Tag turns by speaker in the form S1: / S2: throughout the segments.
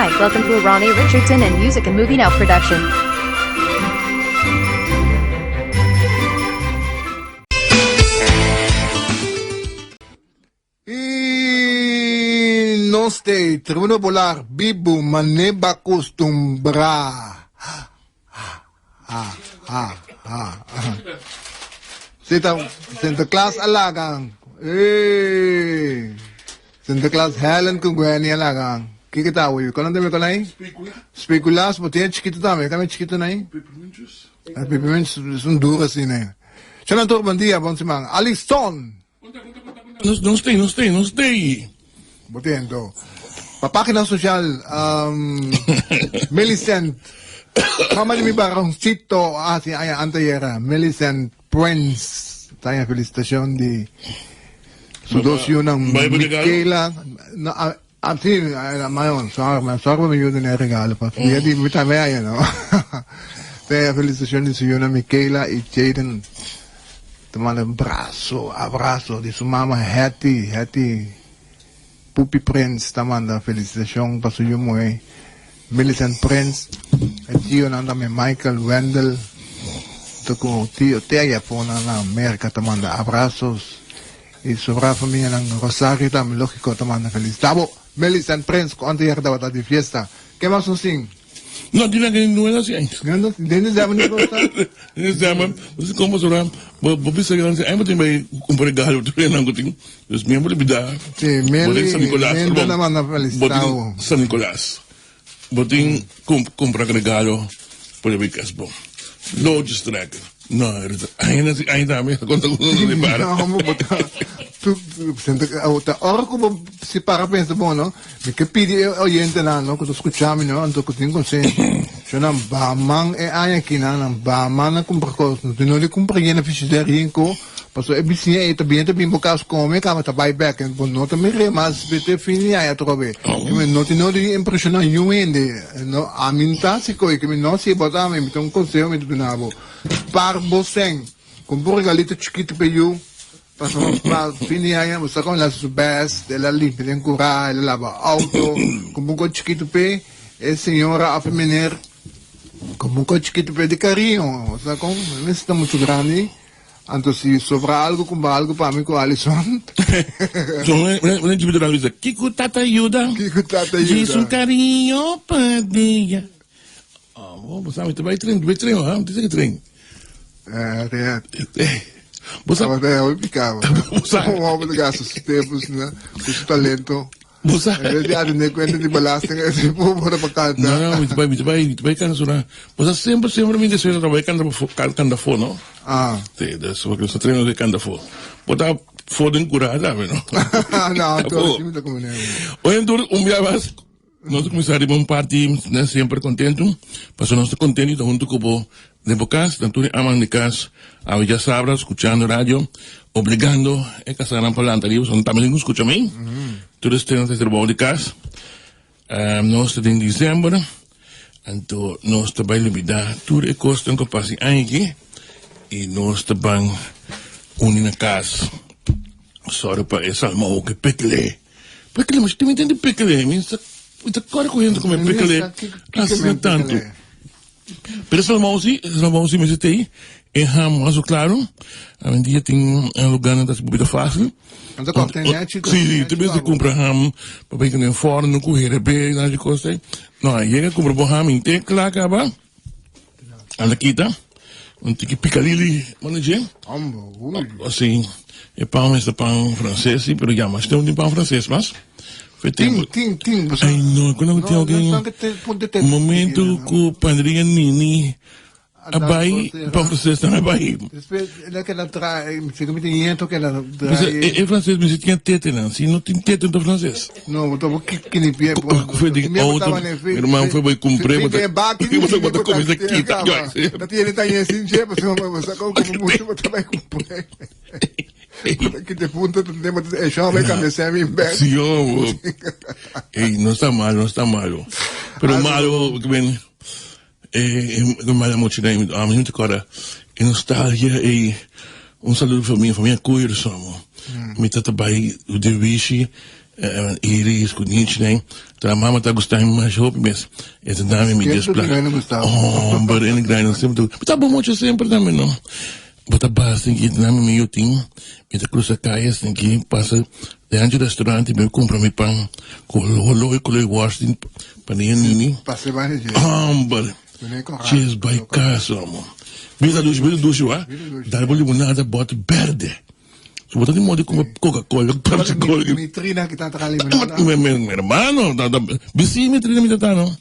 S1: Hi, welcome to a Ronnie Richardson and Music and Movie Now production.
S2: Noste, tribuno polar, bibu, maneba costumbra. Santa Claus alagang. Santa Claus Helen kung gwani alagang. Kikitawi, kung nandami ko na eh? Spekulas, pati yan chiquito dami. Kami chiquito na eh? Peppermints, sunduras din eh. Siya nang turbandiya, bon si Mang. Aliston!
S3: Não stay.
S2: Botendo. Papakina social, Millicent. Mama ni mi barang Chito, si Aya Antayera, Millicent Prince. Tayo felicitasyon di Sudosyo ng Michaela. Mayon, sorry mo yun na regalo pa. Hindi di bitame ayan, no? Tayo felicitasyon di suyo na Michaela y Jaden. Tumalang abrazo di sumama Hattie. Pupi Prince, tamanda, felicitasyon pasuyo mo eh. Millicent Prince, at yun ang dami Michael Wendell, ito ko, Teya po na Amerika, tamanda, abrazos, sobra familia ng Rosario, lógico, tamanda, felicitabo, Millicent Prince, kung anto yak daw at di fiesta, kaya mas using?
S3: No, di na ganyan nung siya.
S2: Ganun, hindi zaman ni Rosa?
S3: Hindi zaman, kasi kung masuram, babisa ka lang siya, ay mo tayo may kumparegalo, ito rin ang kuting, tapos may mo libida.
S2: Si Menda naman na felicitabo.
S3: San Nicolas. Boting compra regalo por el casbo. Lo distract. No, ay dami conta di para.
S2: No, mo bota. Tu senta ora como si para pensa bom, no? Me che pidi oyente na, no? Quando escuchami, no? Anto ko tin consen. Shona ba mang e aya kina na ba man na compra ko, no li compra yena ficheria ko. Paso e bisinha e também bocas come kama ta buy back and bon nota me mas bete fini aya trobe. E me noti no di impressiona yuende, no? Aminta si ko e que me no si bota me un conselho me donavo. Par boseng, con un regalito chiquito per you. Paso pa fini aya, usa con la best de la limpia de cura, la lava auto, con un coche chiquito pe e signora a femminile. Con un coche chiquito pe de carinho, usa con, me sta molto grande. Anto si sopra algo com algo para mim com Alisson.
S3: Una tipo de coisa. Kiko tata ajuda. Diz carinho padilha. Você sabe, tu vai treino, ah, diz que treino.
S2: Você vai ficar. Você vai ligar seus tempos, né? Seus talentos.
S3: Você
S2: vai nem conta de balasta, esse povo para cantar.
S3: Não, tu vai cantar. Você sempre me diz que você vai cantar fora, não?
S2: Ah.
S3: Sim, das porque você treina de cantar fora. Botar fora em curada, sabe, não?
S2: Não, tô assim muito como nem.
S3: Hoje então dia mais nós começaremos um party, né, sempre contente. Passou nós contente junto com o de bocas, tanto aman de casa, a já sabra escuchando rádio, obrigando a casar na palanta ali, son também escucha bem. Tudo este no trabalho de casa. Nós em dezembro, então nós também liberdade, tudo é custo que passa aqui e nós também unir na casa. Só para essa alma que pecle, mas tu me entende pecle, minha Ita kora ko yun kung may pikali. Assim tanto. Pero sa lamausi me sitei. E ham aso claro. A dia tem lugar na das bebida fácil.
S2: Ando com internet.
S3: Sim, também se compra ham. Para ir no forno, correr bem, nada de coisa. Não, aí chega compra bo ham inte lá acaba. Anda quita. Um tique picalili, manager. Assim, é pão, esse pão francês, pero já mais tem um pão francês, mas
S2: Ting.
S3: Ai, não, quando tem alguém. Momento que o padrinho Nini. Abai, pão francês também abai.
S2: Ela que ela traz, se como tem dinheiro que ela traz.
S3: É francês, mas tinha tete, não? Se não tem tete, não é francês.
S2: Não, eu tô que nem pia.
S3: Foi de outro. Meu irmão foi para comprar. Você botou coisa aqui, tá?
S2: Não tinha nem tá assim, já, você como muito, você vai comprar. Que te punta, temos é jovem que me serve bem.
S3: Sim, ei, não está mal. Pero malo, que bem. Mal muito bem, a muito cara. E nostalgia e saludo para minha família, cuidar somos. Me trata bem o de Vichy, iris, kunichne. Tra mama tá gostando mais hope, mas essa dame me diz
S2: Sempre que não gostava.
S3: Oh, but in grind sempre. Mas tá bom muito sempre também, não. Bota basta que dame me yuting, me tá cruza caias, tem que passa diante do restaurante, me compra mi pão, colou e washing, paninha nini.
S2: Passei mais de
S3: But cheese by casa, amor. Vida dos, ó. Dá uma limonada, bota verde. So, botar de modo como Coca-Cola, Pepsi-Cola.
S2: Mi trina que tá atrás
S3: Meu hermano, bisi me trina me tá não.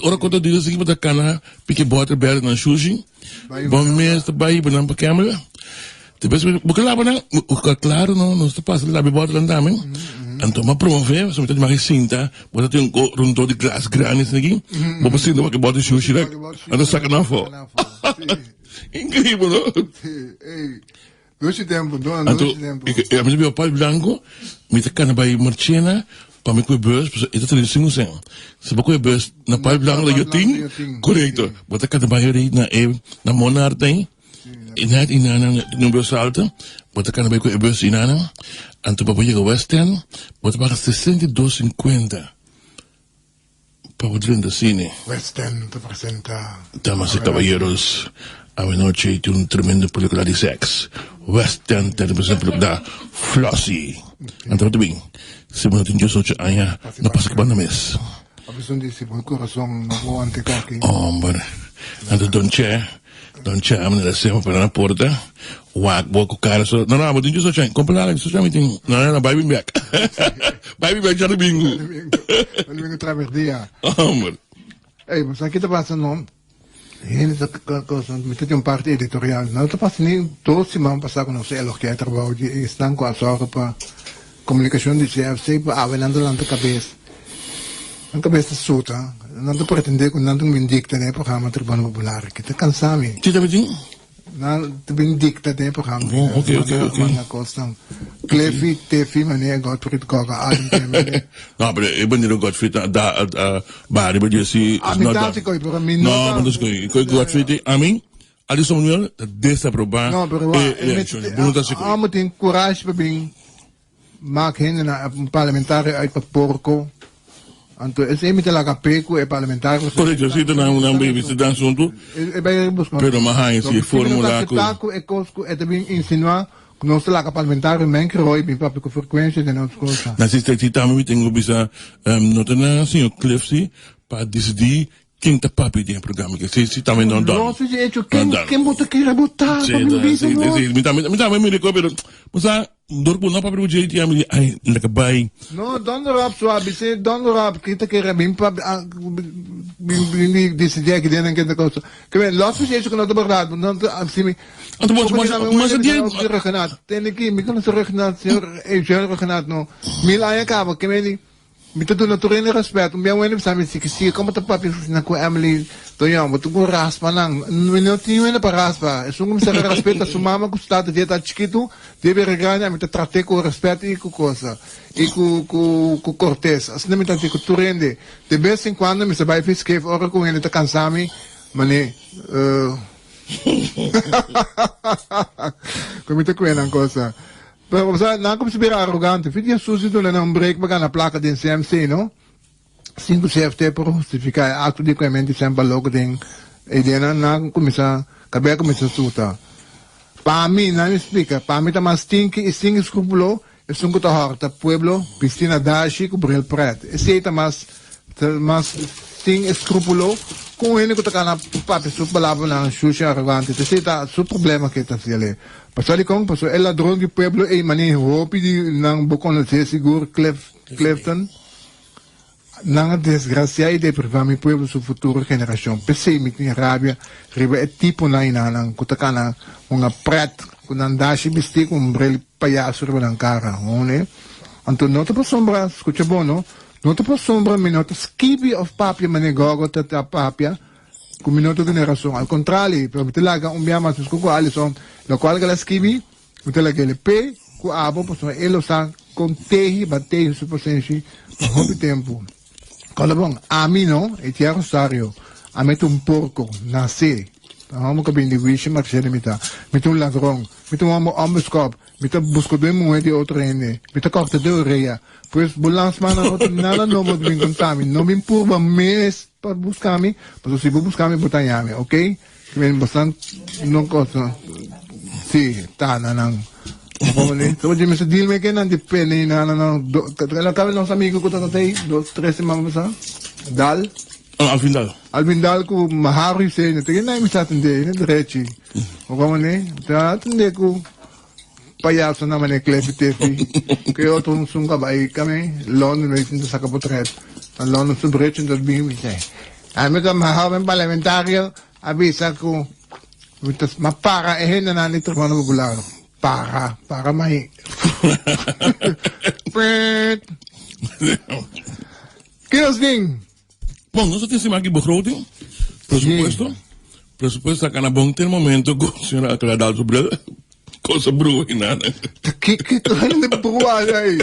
S3: Ora quando diz assim, botar cana, pique bota verde na sushi. Bom mês, tá baí, banana pra câmera. Depois, porque lá, né? Claro, não está passando lá, bota lá também. Então, uma promover, se você tem mais cinta, você tem rondô de glass grandes aqui, vou passar de bota sushi, né? Anda saca na fora. Incrível, não?
S2: Doce tempo, dona,
S3: Então,
S2: doce tempo.
S3: eu me meu pai branco, me tá cana vai marchena, para me cuidar, isso tá dizendo assim. Se você cuidar na pai branco da yoting, correto. Bota cana vai aí na monar tem. Inat inana no meu salto, bota cana vai cuidar inana. Anto para chegar ao Western, bota para 62,50. Para o drink do cine.
S2: Western te presenta.
S3: Damas y caballeros, anoche tiene un tremendo película de sex. Western, te representa da Flossie. Anto bem, se você tem 18 anos, não passa que banda mes.
S2: A pessoa disse, por coração, não vou anticaqui.
S3: Hombre, anto Donche, amne la sema para na porta. Wak, boco cara so. Não, mas tem 18 anos. Compra lá, 18 anos tem. Não, vai me back. Vai me back já no bingo.
S2: Ele vem traverdia.
S3: Hombre.
S2: Ei, mas aqui tá passando, ele está com um parte editorial. Não está passando nem 12 semanas passar com você, que é trabalho de estão com a sorte para comunicação de CFC, para avelando lá na cabeça. Na cabeça suta. Não te pretender que não te vindicta né programa Tribunal Popular, que te cansami.
S3: Você tá vendo?
S2: Não te vindicta né programa.
S3: Ok.
S2: Manga costa. Clefi, Tefi, mané, Gottfried Goga, Adam Temene.
S3: No, pero eu bandido Gottfried da bari, but you see,
S2: A mitad coi per mim
S3: no, mas coi Gottfried, a mim, ali somos nós, dessa proba.
S2: No, pero amo tem coragem para bem. Maak hen na parlamentar uit porco. Anto es emite la capeco e parlamentar.
S3: Correcto, sí, tenemos una baby se dan junto. Pero más si formula
S2: taco e cosco e também insinuar que nós lá parlamentar men croi bem papo com frequência de nós coisa.
S3: Na sexta também tenho bisa notana senhor Cliffsy para decidir quem tá papi tem programa que se também não dá.
S2: Nossa, gente, quem bota que era botar?
S3: Sim, me também me recobro. Mas dorpo não para o jeito a mim ai nakabay.
S2: No, don't rap suave, se don't rap kita kira bim pa bim decidir que dentro que coisa. Que bem, lots of gente que não tá verdade, não assim.
S3: Mas dia
S2: Renato, tem que me conhecer Renato, senhor Renato, no. Mil aí acaba, que bem. Me tudo no terreno respeito, me amo sabe se como tá papi na com Emily, Tonhão, mas tu com raspa não tinha ainda para raspa. É só como se respeita sua mama que está de tá chiquito, deve reganhar, me tratar com respeito e com coisa. E com cortês. Assim me tá com terreno. De vez em quando me sabe fiz que ora com ele tá cansado, mané. Como tá com ela coisa. Pero não como se vira arrogante. Fica susto na um break para na placa de CMC, não? 5 CFT por justificar ato de coimento sempre logo tem ideia não começa cabe começa suta. Para mim não me explica. Para mim tá mais stinky escrupulo. É só que tá horta pueblo piscina dashi com bril preto. Esse tá mais sting escrupulo com ele que tá na papi super balabo na xuxa arrogante. Esse tá su problema que tá se ali. Pasal kong paso el ladrón do pueblo e mani hopi di nang bukon na seguro Clifton nang desgracia e de privar mi pueblo su futura geração. Pensei mi tinha rabia riba e tipo na inanang kutakana mga pret kunandashi bisti kung brel payaso riba ng cara. One anto nota pa sombra escucha bono nota pa sombra minota skibi of papia manigogo tata papia con minuto di generazione. Al contrario, per me talaga umbiama su scuco Alison, lo qual che la scrivi, mi talaga le pe, cu abo, possono e lo sa con tehi, battehi su posensi, hobby tempo. Quando bom, a mim não, e tinha Rosário, a mete um porco, nasce, Vamos que bindi wish Marcelo mita. Mita un ladrón. Mita un ambuscop. Mita busco de mujer de otro ende. Mita corta de orella. Pues bulans mana nada no me vem contami. No me empurra mes para buscar-me. Mas se vou buscar-me botanhame, ok? Que vem bastante não costa. Sim, tá nanang. Como nem? So je me deal me que não depende nanang. Ela cabe nosso amigo que tá aí 2-3 semanas sa. Dal.
S3: Al final.
S2: Albindal ko mahari sa inyo. Tingin na yung sa atende, na diretsi. O kamo ni, atende ko payaso naman eh, Clepi Tefi. Kaya otong sungka ba ay kami, lono na isin sa kapotret. Ang lono sa diretsi, ang bingin siya. Ami ka mahawen parlamentaryo, abisa ko, mapara na nanito ko na magularo. Para may. Kilos ding!
S3: Bom, nós temos aqui begroting, presupuesto. Presupuesto acá na bom ter momento com a senhora Cladal sobre coisa brua e nada.
S2: Que ano de brua aí?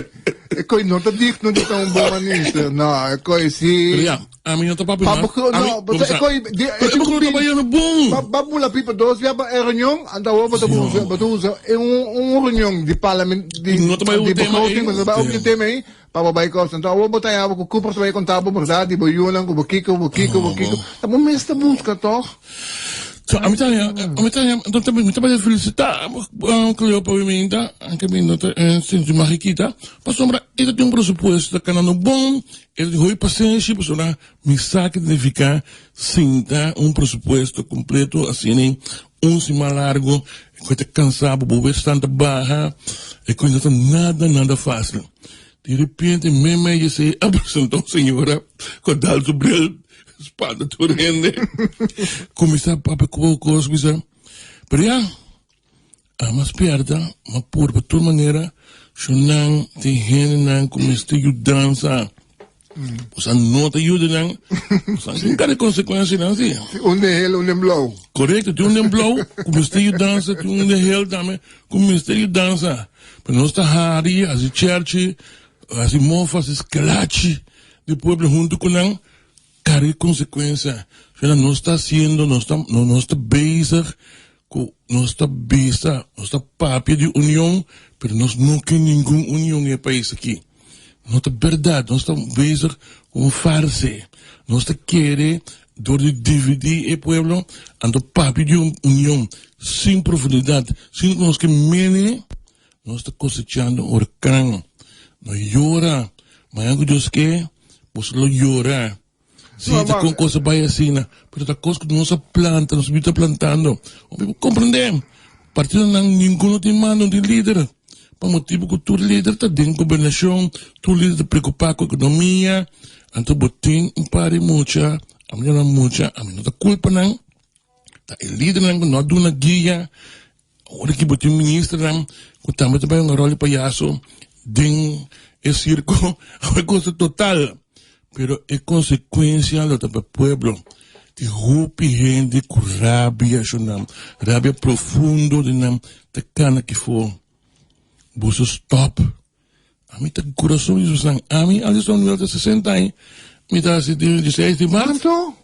S2: É coi não tá dito não tá um bom ministro. Não, é coi se.
S3: A minha tá papo
S2: não. Não, mas é coi.
S3: É como trabalhando bom.
S2: Babula pipa dos via é reunião, anda o bota bom, bota é reunião de parlamento de.
S3: Não tá o tema aí.
S2: Mas vai o tema aí. Para baik kau, então eu botar aí com cupra para contar por verdade, boiulang, com boquico. Tá bom mesmo tá busca toh.
S3: So, a mitad, então também felicitar o Cleo Pavimenta, anche vindo senso Mariquita, para sombra, ele tem presupuesto que não bom, ele tem paciência, para sombra, me saque de ficar sinta presupuesto completo, assim, cima largo, coisa cansado, boa tanta barra, e coisa nada fácil. De repente, me se apresentou a senhora, com dal sobre ele, espada torrende. Começar a coisa. Pero mas perda, mas por toda maneira, se não tem não começa a dança. Você não te ajuda não. Você não tem consequência não, sim.
S2: Um blow.
S3: Correto, tem blow, começa a dança, tem hell também, começa a dança. Mas nós está hari, as church, as mofas, as clache, de povo junto com não. Cara, consequência. Não está sendo, não está bezig, não está papel de união, mas nós não temos nenhuma união em país aqui. Não está verdade, nós estamos bezig com farse. Nós está querendo, door de dividir o pueblo, ando papel de união, sem profundidade, sem nós que mene, nós está cosechando huracán. Não llora, mas algo Deus quer, você não llora. Sim, está com coisa baiacina, mas a coisa que nós planta, nós estamos plantando. Compreendemos? Partido não ninguém tem mano de líder. Para motivo que tu líder está dentro da governação, tu líder está preocupado com a economia, então botem um pare mucha, a minha não mucha, a minha não está culpa não. Tá o líder não dá uma guia, agora que botem ministro não, que também tem um rol de palhaço, dentro do circo, é uma coisa total. Pero é consequência do pueblo. De roupa gente com rabia, rabia profundo de não te cana que for. Você stop. A mim tá coração isso sang. A mim ali são nível de 60 anos. Me dá se de 16 de março.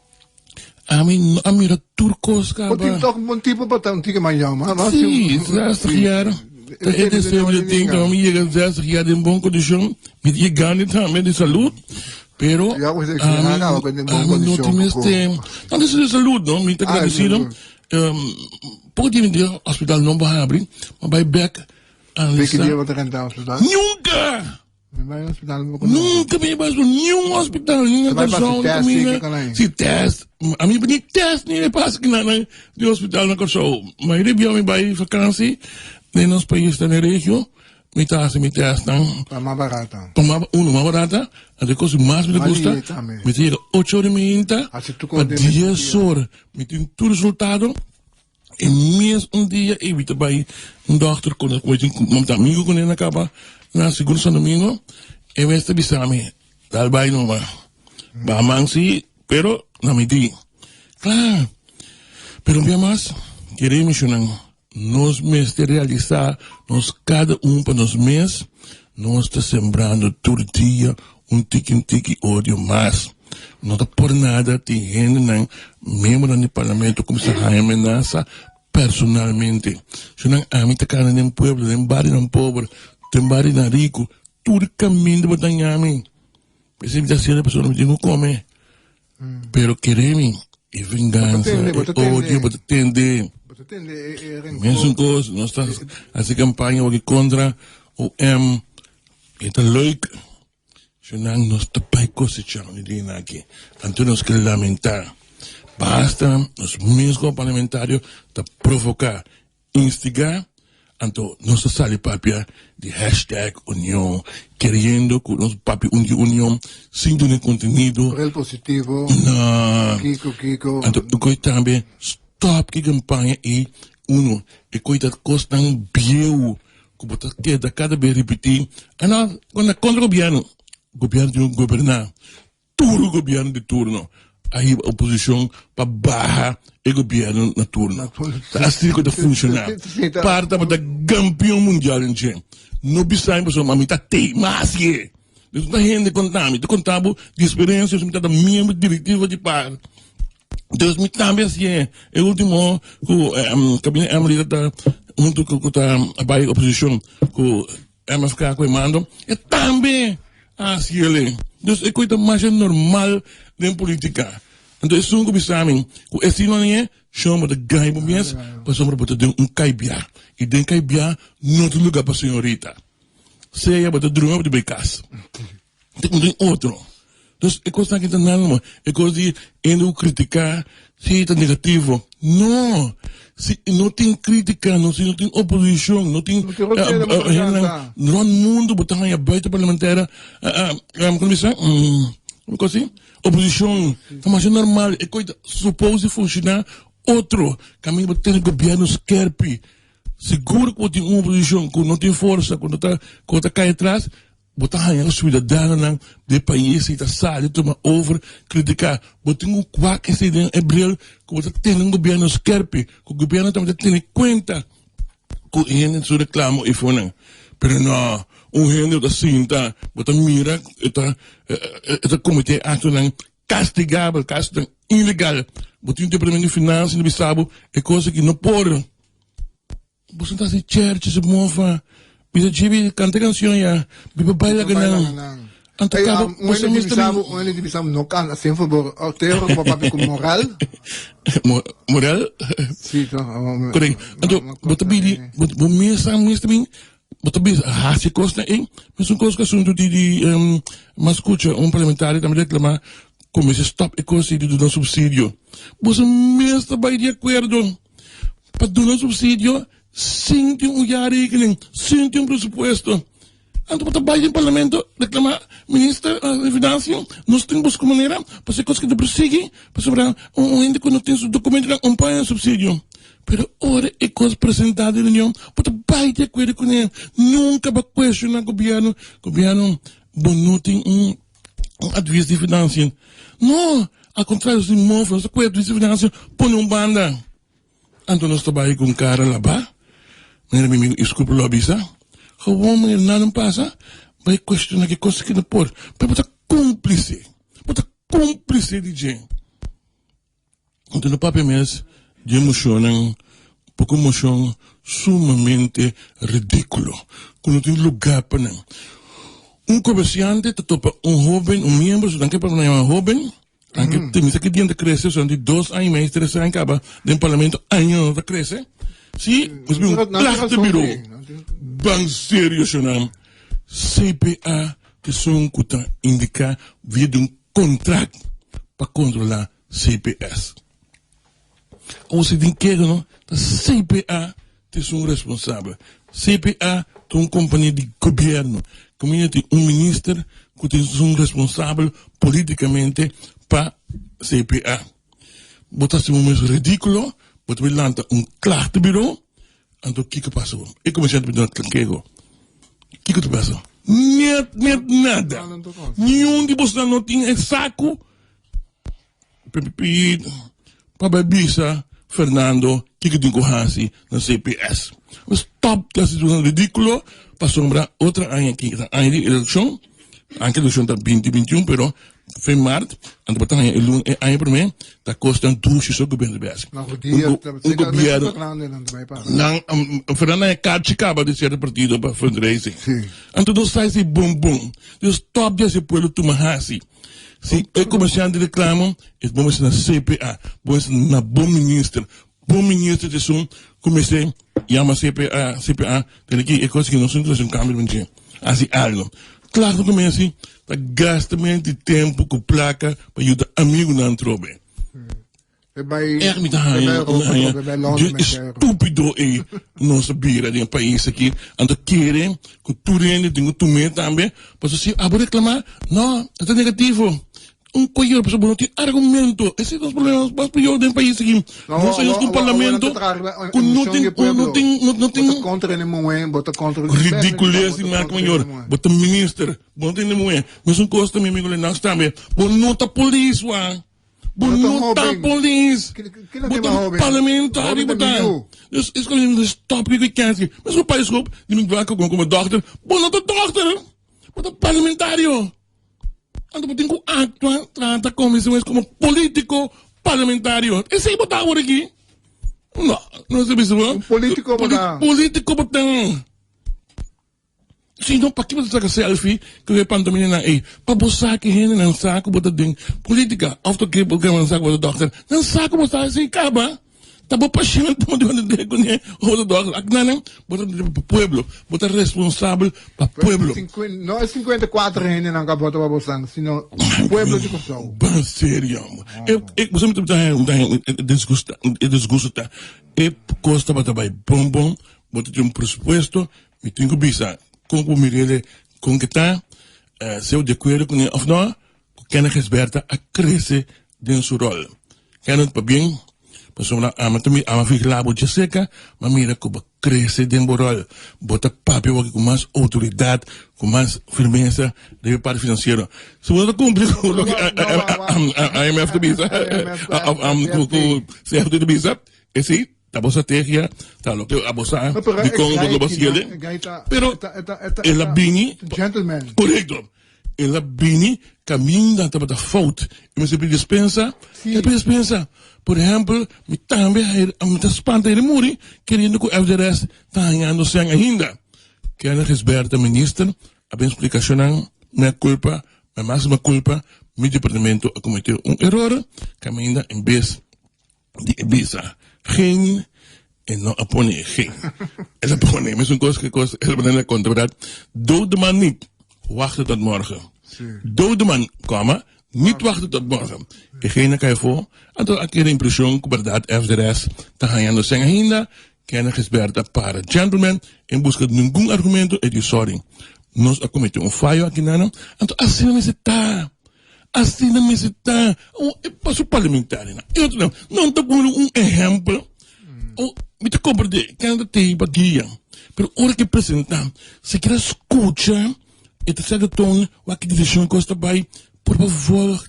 S3: A mim era turcos cara.
S2: Pode tocar um tipo para um tique mais jovem, mas
S3: sim, 60 anos. É desse tempo que a mim chega 60 anos em boa condição, me diga ganha também de saúde. Pero a mim não tem mais tempo. Não deixa de saúde, não? Me está agradecido. Pode ir ao hospital não vai abrir, mas vai back.
S2: Que dia vai ter ao hospital?
S3: Nunca! Nunca me vai para nenhum hospital, nenhuma pessoa. Se teste. A mim pedi teste, nem passa que não de hospital na Corsou. Mas ele me vai vacância, nem nos países da região. Me testam.
S2: Para mais barata.
S3: Mais barata. A de coisa mais me custa. Me chega 8 horas e meia. A 10 horas. Me tem todo resultado. E mesmo dia, evita vai um doutor com um amigo quando ele acaba na segunda domingo. E vai estar bisame. Dal vai não vai. Vai sim, pero não me diga. Claro. Pero bem mais, queremos nós mesmos realizar, nós cada para nós mesmos, nós está sembrando todo dia tique ódio mais. Não tá por nada, tem gente não, membro do parlamento, como se Jaime Nasa, personalmente. Se não, a mim tá cara nem pueblo, nem barrio nem pobre, tem barrio nem rico, tudo caminho para tanhami. Pensei que assim a pessoa não come. Pero queremos, e vingança, e ódio, para atender. Mensen koos, nós estamos essa campanha aqui contra o M. Está leuk. Se não nós tapai cosechamos ninguém aqui. Então nós queremos lamentar. Basta os mesmos parlamentários de provocar, instigar. Então nós saímos papia de hashtag União, querendo que nós papia União, sem ter conteúdo.
S2: Real positivo.
S3: Não.
S2: Kiko.
S3: Então eu também stop que campanha e e coisa custa bieu que botar queda cada vez repetir quando contra o governo de governar todo o governo de turno aí a oposição para barrar o governo na turno assim que funciona parte para campeão mundial em gente não precisa pessoa mas tá mas é isso tá gente contava de experiências me tá membro diretivo de par. Deus me também assim é o último o cabine Emily da junto com a Bahia oposição com MFK com mando e também assim ele Deus é coisa mais normal da política então isso não começamos com esse não é chama de ganho por mês para sombra botar caibia e den caibia não tem lugar para senhorita seja botar drone de becas tem outro. Dus ik was niet aan het ik was die en criticar se está negativo. Não, se não tem crítica, não tem oposição, não tem no mundo botar aí aberto parlamentar, como diz, como assim? Oposição, mas é normal, é coisa supose funcionar outro caminho para ter governo esquerpe. Seguro que tem uma oposição que não tem força, quando está cai atrás. Botar aí os cidadãos do país e está saindo toma over criticar botar um quack esse de abril que botar tem governo esquerpe que o governo também tem conta que ele se reclama e foi pero não gente da cinta botar mira está cometer ato castigável caso ilegal botar departamento de finanças no Bissau é coisa que não pode você está se church se mova bisa jibi kanta canción ya biba baila ganang anta cabo
S2: você me bisa no can assim favor teoro com papi com moral sim então
S3: correto então bota bili bota mesa também bota bisa hasi costa mas um coisa que assunto de mas escuta parlamentar também reclamar como se stop e coisa de do subsídio você mesa vai de acordo para do subsídio sem um rekening, sem presupuesto. Então, para trabalhar no parlamento, reclamar, ministro da Finanças, nós temos como maneira, para ser coisa que não persegue, para sobrar gente que não tem seu documento, não paga subsídio. Mas, ora, é coisa apresentada na União, para trabalhar de acordo com ele, nunca vai questionar o governo, não tem adviso de finanças. Não, ao contrário, se move, nós temos adviso de finanças, põe banda. Então, nós trabalhamos com cara lá, meneer me escrupuleux is, gewoon meneer na não passa, vai questionar que coisa que não pode, mas bota cúmplice de gente. Então no papel mesmo, de emoção, pouco emoção, sumamente ridículo, que não tem lugar para não. Comerciante topa jovem, membro, se não quer para um jovem, anche tem que dia de crescer, são de 2 anos e meio, 3 anos, acaba do parlamento, anos de crescer. Sim, mas um classe bureau, bem sério, senão, CPA, que são que indicar via de contrato para controlar CPS. Ou se tem que, não? CPA, que são responsáveis. CPA, tem uma companhia de governo, que tem ministro, que são responsáveis politicamente para CPA. Botasse um mês ridículo, but we lança klachtenbureau, então o que passou? Eu comecei a pedir um O que passou? Nada. Nenhum de vocês não tinha saco. Para Bisa, Fernando, que tem corrase na CPS. Mas top da situação ridícula, para sombrar outra ano aqui, ano de eleição, anche eleição está 2021, pero Fim maart, en dat betekent een loon en per mij, dat kost een douche zo goedbeeld bezig.
S2: Nou goed, die
S3: Een goedbeeld.
S2: goedbeeld.
S3: Dan, veranderen een kaartje kaba die zet partido para fundraising.
S2: Sim.
S3: En toen zei ze boom boom. Dus stop je pueblo tu mahasi. Si eu comecei de reclamo, is bom na CPA, bom na bom minister. Bom minister de som, comecei chama CPA, tem aqui é coisa que não são um câmbio de assim algo. Claro que comecei, tá gasta de tempo com placa para ajudar amigo na antrobe. Echt niet de estúpido e não sabia de um país aqui, anda querem cultura de tu me também, para se abo reclamar, não, é negativo. Coelho para não ter argumento. Esses são os problemas mais piores do país aqui. Nós somos um parlamento que não tem
S2: contra ninguém, bota contra
S3: ridiculez em marca maior. Bota minister, bota ninguém. Mas um custo também amigo nós também. Bonota polícia, bonota polícia. Bota parlamentário, bota. Dus is gewoon een stap que kijk. Mas o país op, die moet werken como dokter. Bonota dokter. Bota parlamentário. Ando tem que actuar, trata comissões como político parlamentário. Esse aí botar por aqui? Não sei se
S2: um político botar.
S3: Político botar. Sim, não, para que você saca selfie, que eu pantomina na aí, para você que rende não saco botar ding política, after que porque não saco botar doctor, não saco botar assim acaba. Tá bom paixão, tá bom de conhecer o doutor, aqui não, botar para pueblo, botar responsável para pueblo.
S2: Não é 54 gente não acabou para você, sino pueblo de Kosovo.
S3: Bem sério. Você me desgusta, custa para trabalhar bom, botar um presupuesto, me tenho que bisa, como Mirele, com que tá, se eu de acordo com ele ou não, que a Gisberta a crescer dentro do seu rol. Quero para bem. Pessoal, ama figlabo de seca, mas mira como cresce dentro do rol. Bota papel aqui com mais autoridade, com mais firmeza do parte financeiro. Se você cumprir com o que IMF de Bisa, com o CF de Bisa, esse tá boa estratégia, tá o que a bossa de Congo global, pero ela bini, correto. Ela bini caminha para a fout. E você dispensa, por exemplo, me também a espanta de muri, querendo que o FDRS está ganhando sem ainda. Que a Gisberta ministra, a bem explicação, minha culpa, minha máxima culpa, meu departamento a cometer erro, que ainda em vez de visa, geen, en não a pone geen. Ela pone, mas uma coisa, ela pone na conta, verdade? Dode man niet, wachten tot morgen. Dode man, comma, niet wachten tot morgen. Degene kan je voor, en dan krijg je de impressie dat FDRS está ganhando sem ainda, que a Gisberta para gentlemen, em busca de nenhum argumento, e diz, sorry, nós cometemos falho aqui, não, então assim não está. Assim não está. Passo parlamentar, não estou com um exemplo, me te compreende, que ainda tem baguia, mas a hora que apresentar, se quer escutar, e te certo tom, o que decisão custa vai, por favor,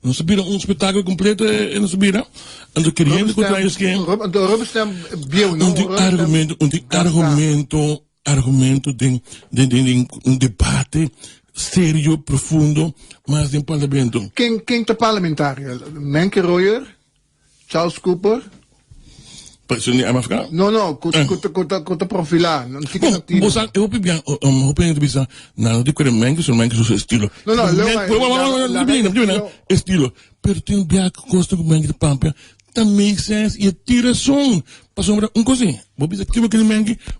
S3: não subiram um espetáculo completo e não subiram. Então, querendo encontrar isso que é. Argumento de um debate sério, profundo, mas em parlamento.
S2: Quem está parlamentário? Menke Royer? Charles Cooper?
S3: Você não é africano?
S2: Não, conta profilar. Não fica ativo.
S3: Você, eu opinião de bisa, não digo que Menke são seu estilo.
S2: Não,
S3: estilo. Pero tem que gosta com Menke de Pampa, também sense e tira som. Passou uma coisa assim. Vou dizer que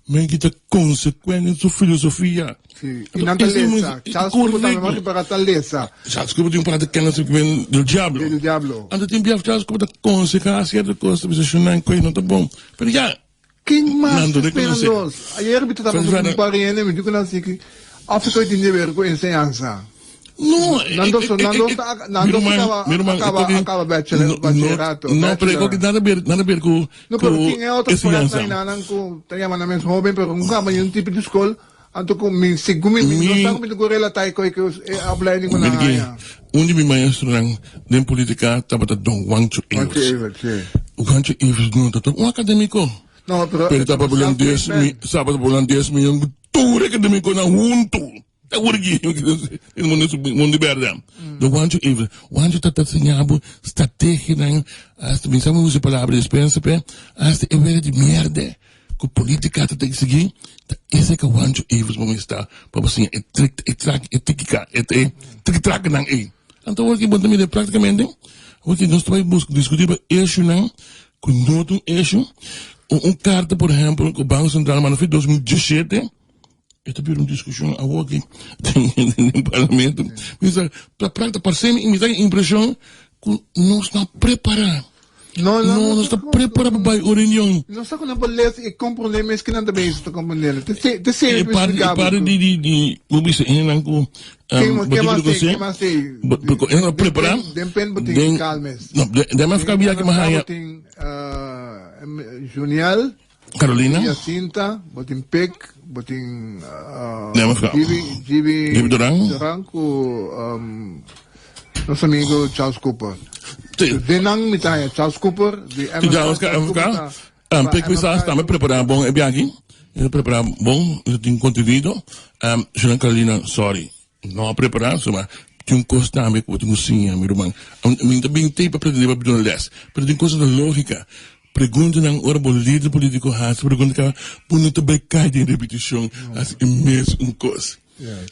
S3: Menke tem consequência sua filosofia.
S2: Sim. E na taleza. Charles Cooper também para a taleza.
S3: Charles Cooper tem um prato de kennis que vem do diablo.
S2: Do diablo.
S3: Ando tem que Charles Cooper tem consequência de coisa, você não é coisa não tá bom. Pero já.
S2: Quem mais espera nós? Ayer eu estava com um pariente, me digo assim que África tem que ver com ensinança.
S3: Não,
S2: acaba bacharelato.
S3: Não, pero que nada a ver com
S2: não, pero quem é outro projeto ainda com tem uma mais jovem, pero um cara um tipo de escola, anto com me segumi me não sabe como relatar com que a opleiding na área.
S3: Onde me maestro na política estava Don Juan Chu Evans. O Juan Chu Evans não tá um acadêmico. Não, pero estava falando 10 milhões de tudo acadêmico na junto. É urgi in mundo berda do wancho even wancho tata senyabo strategia nang as de misamo usa palavra dispensa pe as de evere de merda com política te tem que seguir esse que wancho even mo está para assim trak nang então working bom também praticamente working nós vai discutir issue nang com outro issue carta por exemplo com o Banco Central mas no fim 2017 esta foi uma discussão aqui no parlamento. Mas para ser me dá a impressão que não está preparado. Não está preparado para a reunião.
S2: Não está com a beleza e com problemas que não está bem está com problema. Te sei
S3: para de mobilizar em que
S2: que mais sei.
S3: Porque não preparado.
S2: Depende botin calmes.
S3: Não, deve ficar bem que mais
S2: Junial,
S3: Carolina,
S2: Jacinta, botin Pec, botin
S3: Gibi
S2: Durang com nosso amigo Charles Cooper. Denang mitaya Charles Cooper de
S3: Pec está me preparado bom é bem aqui. Eu preparar bom, eu tenho conteúdo. Junial Carolina, sorry, não preparado, mas tem coisa também que eu tenho sim, meu irmão. Eu também tenho para aprender para pedir less, mas tem coisa da lógica. Pergunta ng orbo líder político has pergunta ka puno to bay kay din repetition as imes coisa.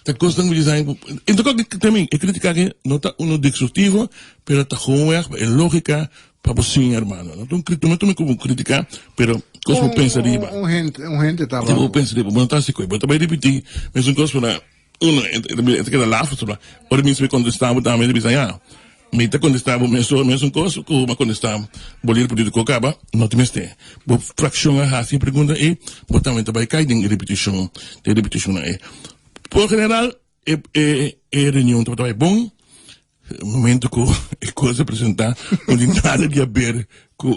S3: Ta coisa ng design então que também é criticar que nota uno disruptivo pero ta homer é lógica para você hermano. Então criticar como criticar pero coisa pensa riba.
S2: Gente tá bom.
S3: Tipo pensa riba, não tá se coi, mas também repetir, mas coisa para uno é que lá fora. Ora me se contestar também design. Mita quando estava mesmo coisa como quando estava bolir político acaba não te meste bo fraction a assim pergunta e botamento vai cair em repetição é por general reunião tá bom momento que a coisa apresentar não tem nada de a ver com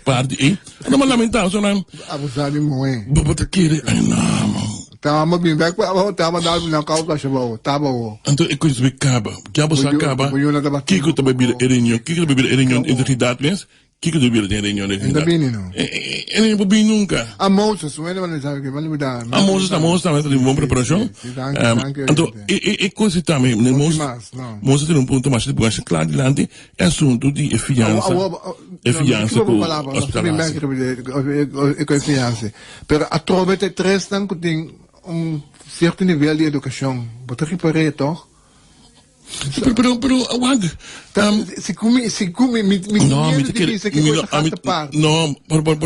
S3: parte e não lamentável só não
S2: abusar de moe
S3: botar querer não
S2: tama bem back tama dado na causa chegou tava
S3: então é coisa que acaba que que também vira reunião que vira reunião entre datas que vira reunião
S2: ainda bem não
S3: não bem nunca
S2: a Moses bueno não sabe que vai mudar
S3: a Moses também tem uma preparação então é coisa também Moses tem ponto mais de deixar claro diante é assunto de eficiência com hospitalar
S2: é confiança pero a trova te três não tem certo nível de educação botar reparar toch
S3: pero wag
S2: se come me dice que coisa parte
S3: não por dem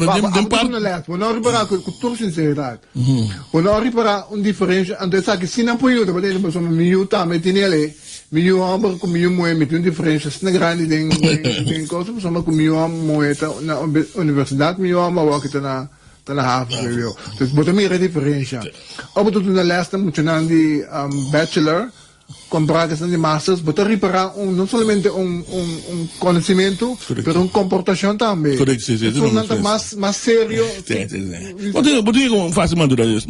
S3: parte
S2: não reparar com toda sinceridade não reparar diferença então sabe que se não põe outra para ele pessoa me tá me tem ele me homem com me moe me tem diferença se na grande tem coisa pessoa com me moe na universidade me homem que tá na Harvard review então botar me diferença ou botar na lista muito de bachelor com bragas de masters, botar reparar não somente conhecimento, mas comportação também.
S3: Correto, sim.
S2: Mais sério.
S3: Pode como faz madurez.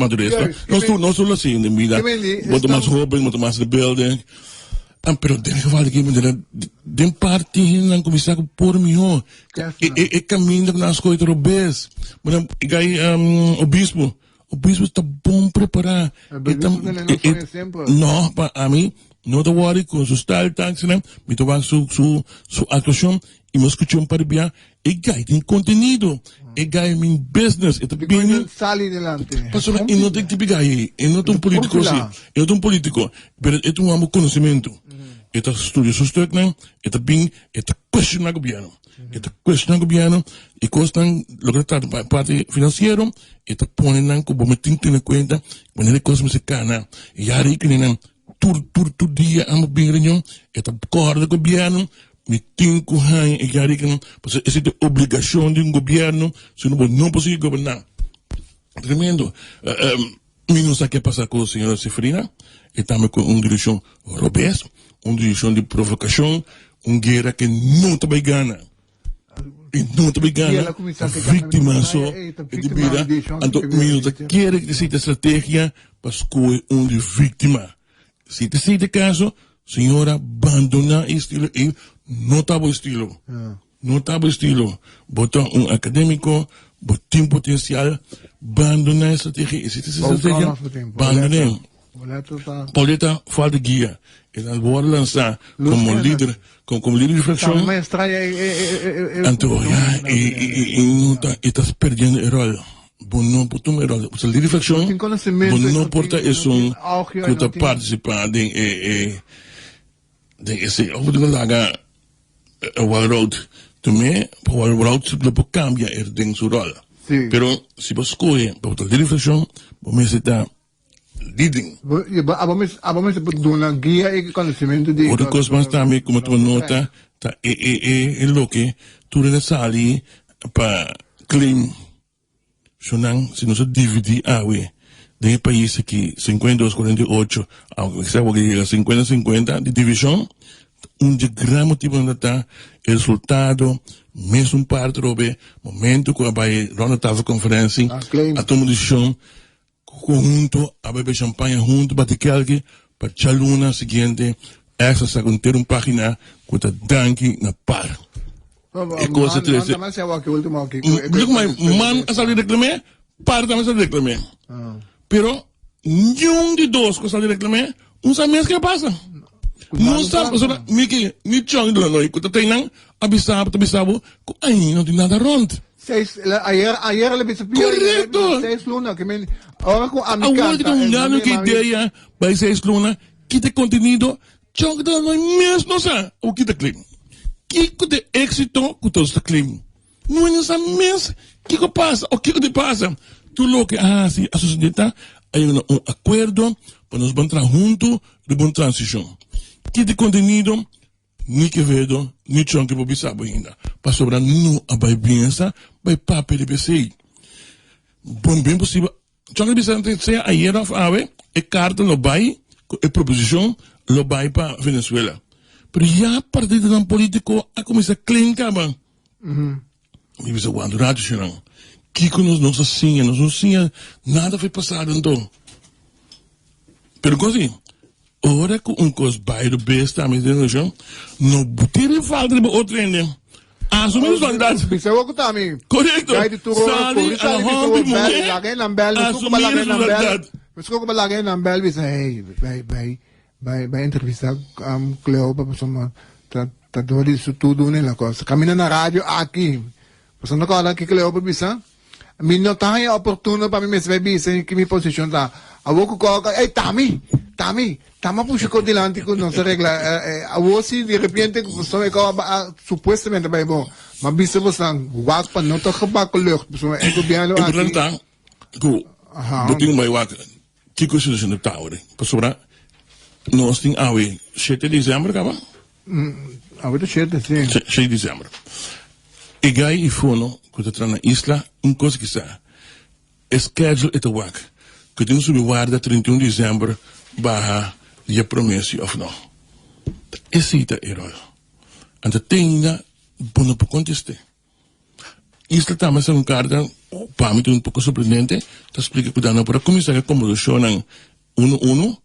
S3: Não sou assim, na vida. Muito mais jovem, muito mais rebelde. Pero tem que falar que de parte não começar por mim, é caminho nas coisas robês. Mas o bispo está bom preparado. Não, para mim, não te worry com o style taxi, né? Me tomar sua atuação e me escutar para bem. E tem conteúdo. E meu business. E
S2: bem. Sali delante.
S3: Pastor, eu não tenho que pegar aí. Eu não tenho um político assim. Eu não tenho um político. Mas eu tenho um conhecimento. Eu tenho estudo seu né? Eu tenho bem. Eu tenho questionar o governo. Ito question ng gobyerno, ikos ng lograr parte financiero, ito ponen ng kubumiting tinakwenta, manilikos mo si kana, yari kaninang tur dia ang mabingin nyo, ito kohar ng gobyerno, miting kuhay, yari kaninang, kasi ito obligasyon ng gobyerno, sinubo não possível gobernar. Tremendo. Minutos aqui a passar com a senhora Cifrina, e também com uma direção robês, uma direção de provocação, guerra que não está bem gana. E não está bem gana. Vítima só, de vida. Então, minutos quer que seja estratégia para escolher de vítima. Se te seja caso, senhora, abandona estilo e não estava estilo. Não estava estilo. Botar acadêmico, botar potencial, abandona a estratégia. E se te estratégia, abandona.
S2: Wala ito sa...
S3: Pauleta falta guia. E dan vuole lançar
S2: Luz
S3: como
S2: que
S3: líder, como líder de
S2: Sa
S3: fração.
S2: maestra
S3: Então, estás perdendo o rol. Não por tu rol. O líder de fração,
S2: Tem conhecimento,
S3: não
S2: não
S3: porta
S2: tem-
S3: isso
S2: não tem auge,
S3: que
S2: não tem-
S3: participar de esse, ou de laga o road. Também, o road se pode cambiar tem seu rol.
S2: Sim.
S3: Pero se você escolhe para o líder de fração, você está leading.
S2: Abamos doon lang guia e conhecimento di
S3: Outra coisa mais também, como tu nota, tá, é lo que tu sali para claim. Sonang, se nós dividir de país aqui, 52-48, se eu digo 50-50, de divisão, diagrama tipo de tá, resultado, mesmo parte do momento que vai na tava conferência,
S2: claim.
S3: a tomar decisão, junto, a beber champanhe junto, bater aqui, para a luna seguinte, essa se conter página, com a danke na par. E coisa triste.
S2: Naman siya waki ultimo waki.
S3: Digo, mas man a salir reclamar, par também salir reclamar. Pero, nenhum de dois que salir reclamar, sabe mesmo que passa. Não sabe, Miki, ni chong do não, que tem não, abisabo, aí não tem nada rond.
S2: Ayer lebih sepi.
S3: Correcto.
S2: 6 luna. Kami, orang ko
S3: A
S2: amikan.
S3: hora que um ano que ideia, vai ser luna, que tem contenido, chong do não mesmo, não sabe, o que tem clima. Que de éxito que todos claim. Não é essa mesmo que passa, o que passa. Tu lo que sim, a sociedade aí um acordo para nós vamos entrar junto de boa transição. Que de conteúdo ni que vedo, ni chão que vou pensar ainda. Para sobrar não a vai pensa, vai papel de PC. Bom bem possível. Chão que pensar se a era of ave, e carta lo vai, e proposição lo vai para Venezuela. Pero já a partir de um político a começar a clincar, mano. Me diz, quando rádio chegou, que nós assim, nada foi passado então. Pero assim, ora que coisa vai do best, a minha geração, não tira falta de outro ainda. Assumimos verdade.
S2: Bisa ko tami.
S3: Correcto.
S2: Kahit ituro
S3: Sali, a hobby mo,
S2: lagay ng bell.
S3: assumimos verdade.
S2: Gusto ko malagay ng bell. Bisa, hey, by entrevista Cleo pa sa mga tadori sa tudo nila ko. Kami na radyo aqui. Paso na ko ala ki Cleo pa bisa. Minno tayo oportuno pa mi mesve bisa kimi position ta. Awo ko tama po siya ko dilante ko no sa regla. Awo si di repente so ko supuestamente ba mo mabisa mo sang wag pa no to ka ko lucht so e gobyerno
S3: Ik bedoel dan, goed, dat ding bij wat, kiko is in de tower. Pas op, nós tem awe, 7 de dezembro, acaba?
S2: Awo to shit sim.
S3: 6 de dezembro. E gai e fono, quando tra na isla, coisa que sa, schedule et wak, que tem subir guarda 31 de dezembro, barra, dia promesse of não. Esse ita erro. Anta tenha, bono por contestar. Isla também é carta, para mim é pouco surpreendente, te explica que dá para começar a conversar uno,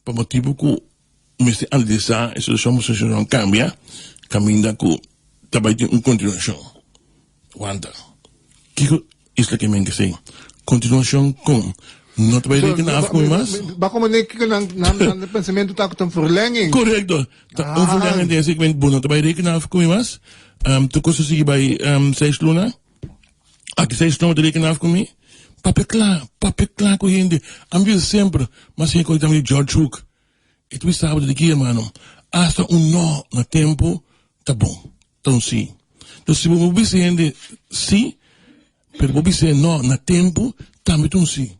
S3: para motivo que me se analisar, a situação cambia, caminha que também tem continuação. Quanta? Que isla que me dice, continuação com, não te vai dizer que não há como mais?
S2: Baka mo nekik ng pensamento takot ng verlenging.
S3: Correcto. Verlenging de segment, não te vai dizer que não há como mais? Tu coisa sigue by 6 luna? Aqui 6 luna te dizer que não há como? Papel claro com gente. Ambio sempre, mas sem coisa de George Hook. E tu sabe de que, mano, hasta não na tempo, tá bom. Então sim. Então se você dizer sim, pero você dizer não na tempo, também então sim.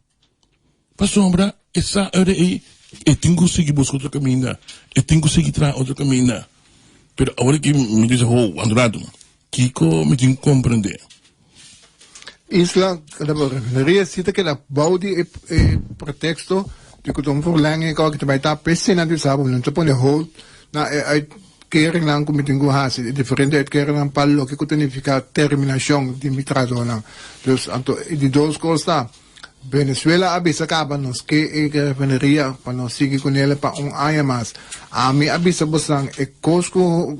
S3: Para sombra, essa hora aí, eu tenho que seguir buscar outro caminho, eu tenho que seguir trás outro caminho. Pero agora que me diz, Andorado, Kiko me tem que compreender.
S2: Isla, referencia cita que la baudi pretexto de que tom verlenging ko kita baita pesse na disabo nun sa pone hold na ay kering lang kumiting hasi diferente at kering lang palo que significa terminación de mi trato na. Dus anto di dos costa Venezuela abisa acaba nos que refinería para nos seguir con él para un año más. A mí abisa busang cosco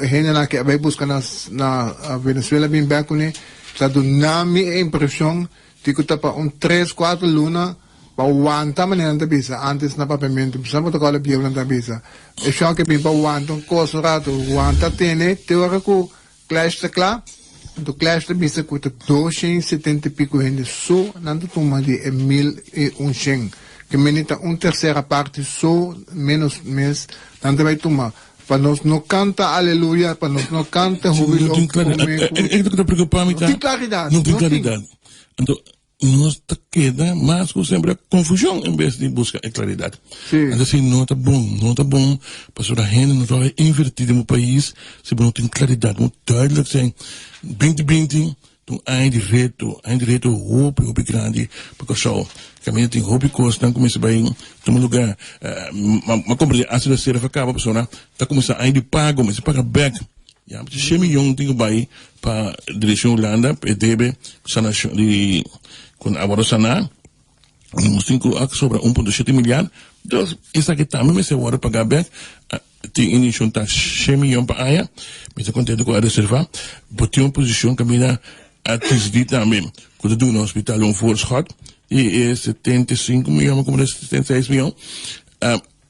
S2: general que vai buscar na Venezuela bem bem com ele. Sa do nami impressão de que tá para 3-4 luna pauwanta man yan tabisa, antes na papamento, sa mo takala biyaw ng tabisa. E siya ke pin pauwanta, koso rato, wanta tene, teora ko, clash sa kla, do clash tabisa ko, 270 pico hindi, so, nanto tumali, 1,000 que menita terceira parte, so, menos mes, nanto vai tomar. Para nós não canta aleluia, para nós não canta júbilo.
S3: Não tem claridade. É que eu preocupar-me, tá?
S2: Não tem claridade.
S3: Não tem claridade. Então, nós queda mais com sempre a confusão em vez de buscar a claridade.
S2: Sim.
S3: Então, assim, não está bom, para a gente não está invertida no país, se não tem claridade, muito duidelijk zijn. 2020, toen eindreto, hoop grande, porque só, caminho tem hoop coisa, então começa bem, toma lugar, mas como a ser acaba, a pessoa, tá começando a pago, mas paga back. Ja, met 6 miljoen dingen bij, para direção Holanda, PDB, sana de, quando agora sana, nós temos sobre 1,7 milhar, então, isso aqui também, mas se agora pagar back, tem início tá 6 milhões para aí, mas eu contento com a reserva, botar uma posição que a minha atingir também, quando eu no hospital voorschot, e é 75 milhões, como 76 milhões,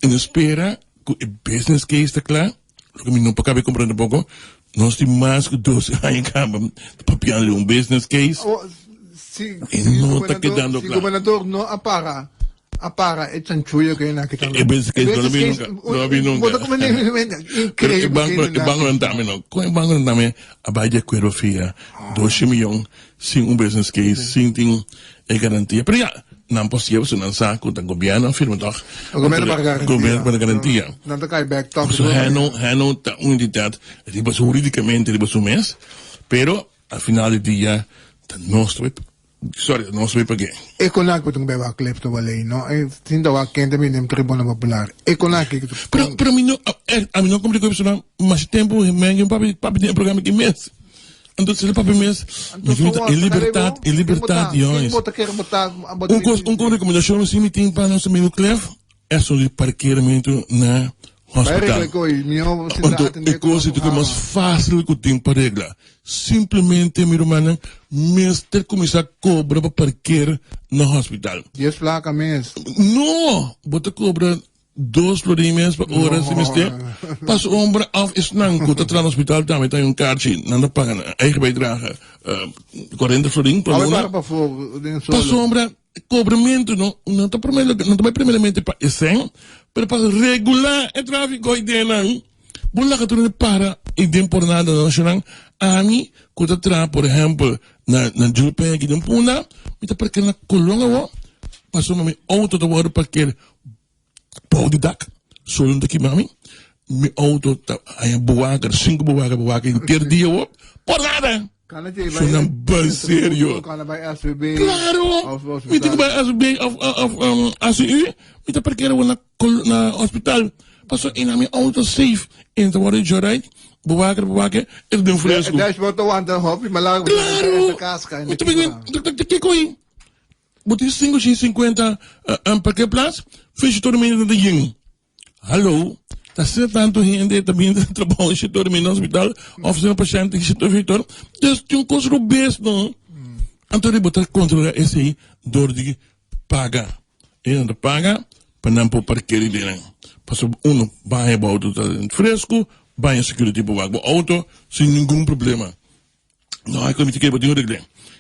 S3: em espera, que o business case está claro, que não acabei comprando pouco, nós temos mais que 12 anos para um business case,
S2: Se
S3: não está quedando
S2: o
S3: claro.
S2: governador não apara, é chanchuyo que na kita.
S3: É business case, não havia nunca.
S2: Bota como nem
S3: O banco não está, não. Com o banco não está, a Bahia Quero Fia, 2 milhões, sem business case, sem tem garantia. Pero já, não possível, se não sabe, o governo firma toch.
S2: O governo para garantia.
S3: Não
S2: está cai back talk.
S3: Hij não está uma entidade, tipo, juridicamente, tipo, mês, pero, al final do dia, não sei para quê.
S2: E konak po itong beba klep to walay, no? E tindawa kente min yung tribunal popular. E konak ito.
S3: Pero a mim não complicou isso não, mas tempo, eu papi tem programa que mês. Então, se ele papi mês, liberdade, jões. Recomendação, assim, me tem para nosso meio clef, é sobre parqueiramento na hospital. Então, é coisa que é mais fácil que tem para reglar. Simplesmente, meu irmão, mês ter começar a cobrar para parquear no hospital.
S2: 10 placa mês.
S3: Não! Bota cobra 2 florimes para horas se mestre. Pas ombra af is nan ko tá no hospital também tem kaartje, não paga eigen bijdrage 40 florin por ano. Pas ombra cobramento não tá primeiramente para esse, pero para regular o tráfego aí dentro. Bola que tu para e dem por nada nacional. A mim, quando tra, por exemplo, na Jupe aqui de Puna, me tá porque na Colônia, passou meu auto da hora para pau de dak, solo daqui mami, meu auto tá aí buaca, 5 buaca inteiro dia, por nada. Sou não bem sério. Claro, me tem que vai ASB of ACU, me tá porque era na hospital. Passou em a minha auto safe, então agora eu chorei. Buwaker, er deu fresco.
S2: Dashboard to wanda hop, malago
S3: claro.
S2: sa casca.
S3: Muito bem, que coi. Botei 5,50 para que place? Fez todo mundo de yin. Hallo, tá sendo tanto gente também trabalhando em setor no hospital, oferecendo paciente em setor Vitor. Dus tem coisa robust, não? Então ele botar controlar esse aí, dor de paga. Ele não paga, para não pôr parqueiro dele. Passou vai para o auto fresco, vai em security para o auto, sem nenhum problema. Não, é como que eu tenho regle.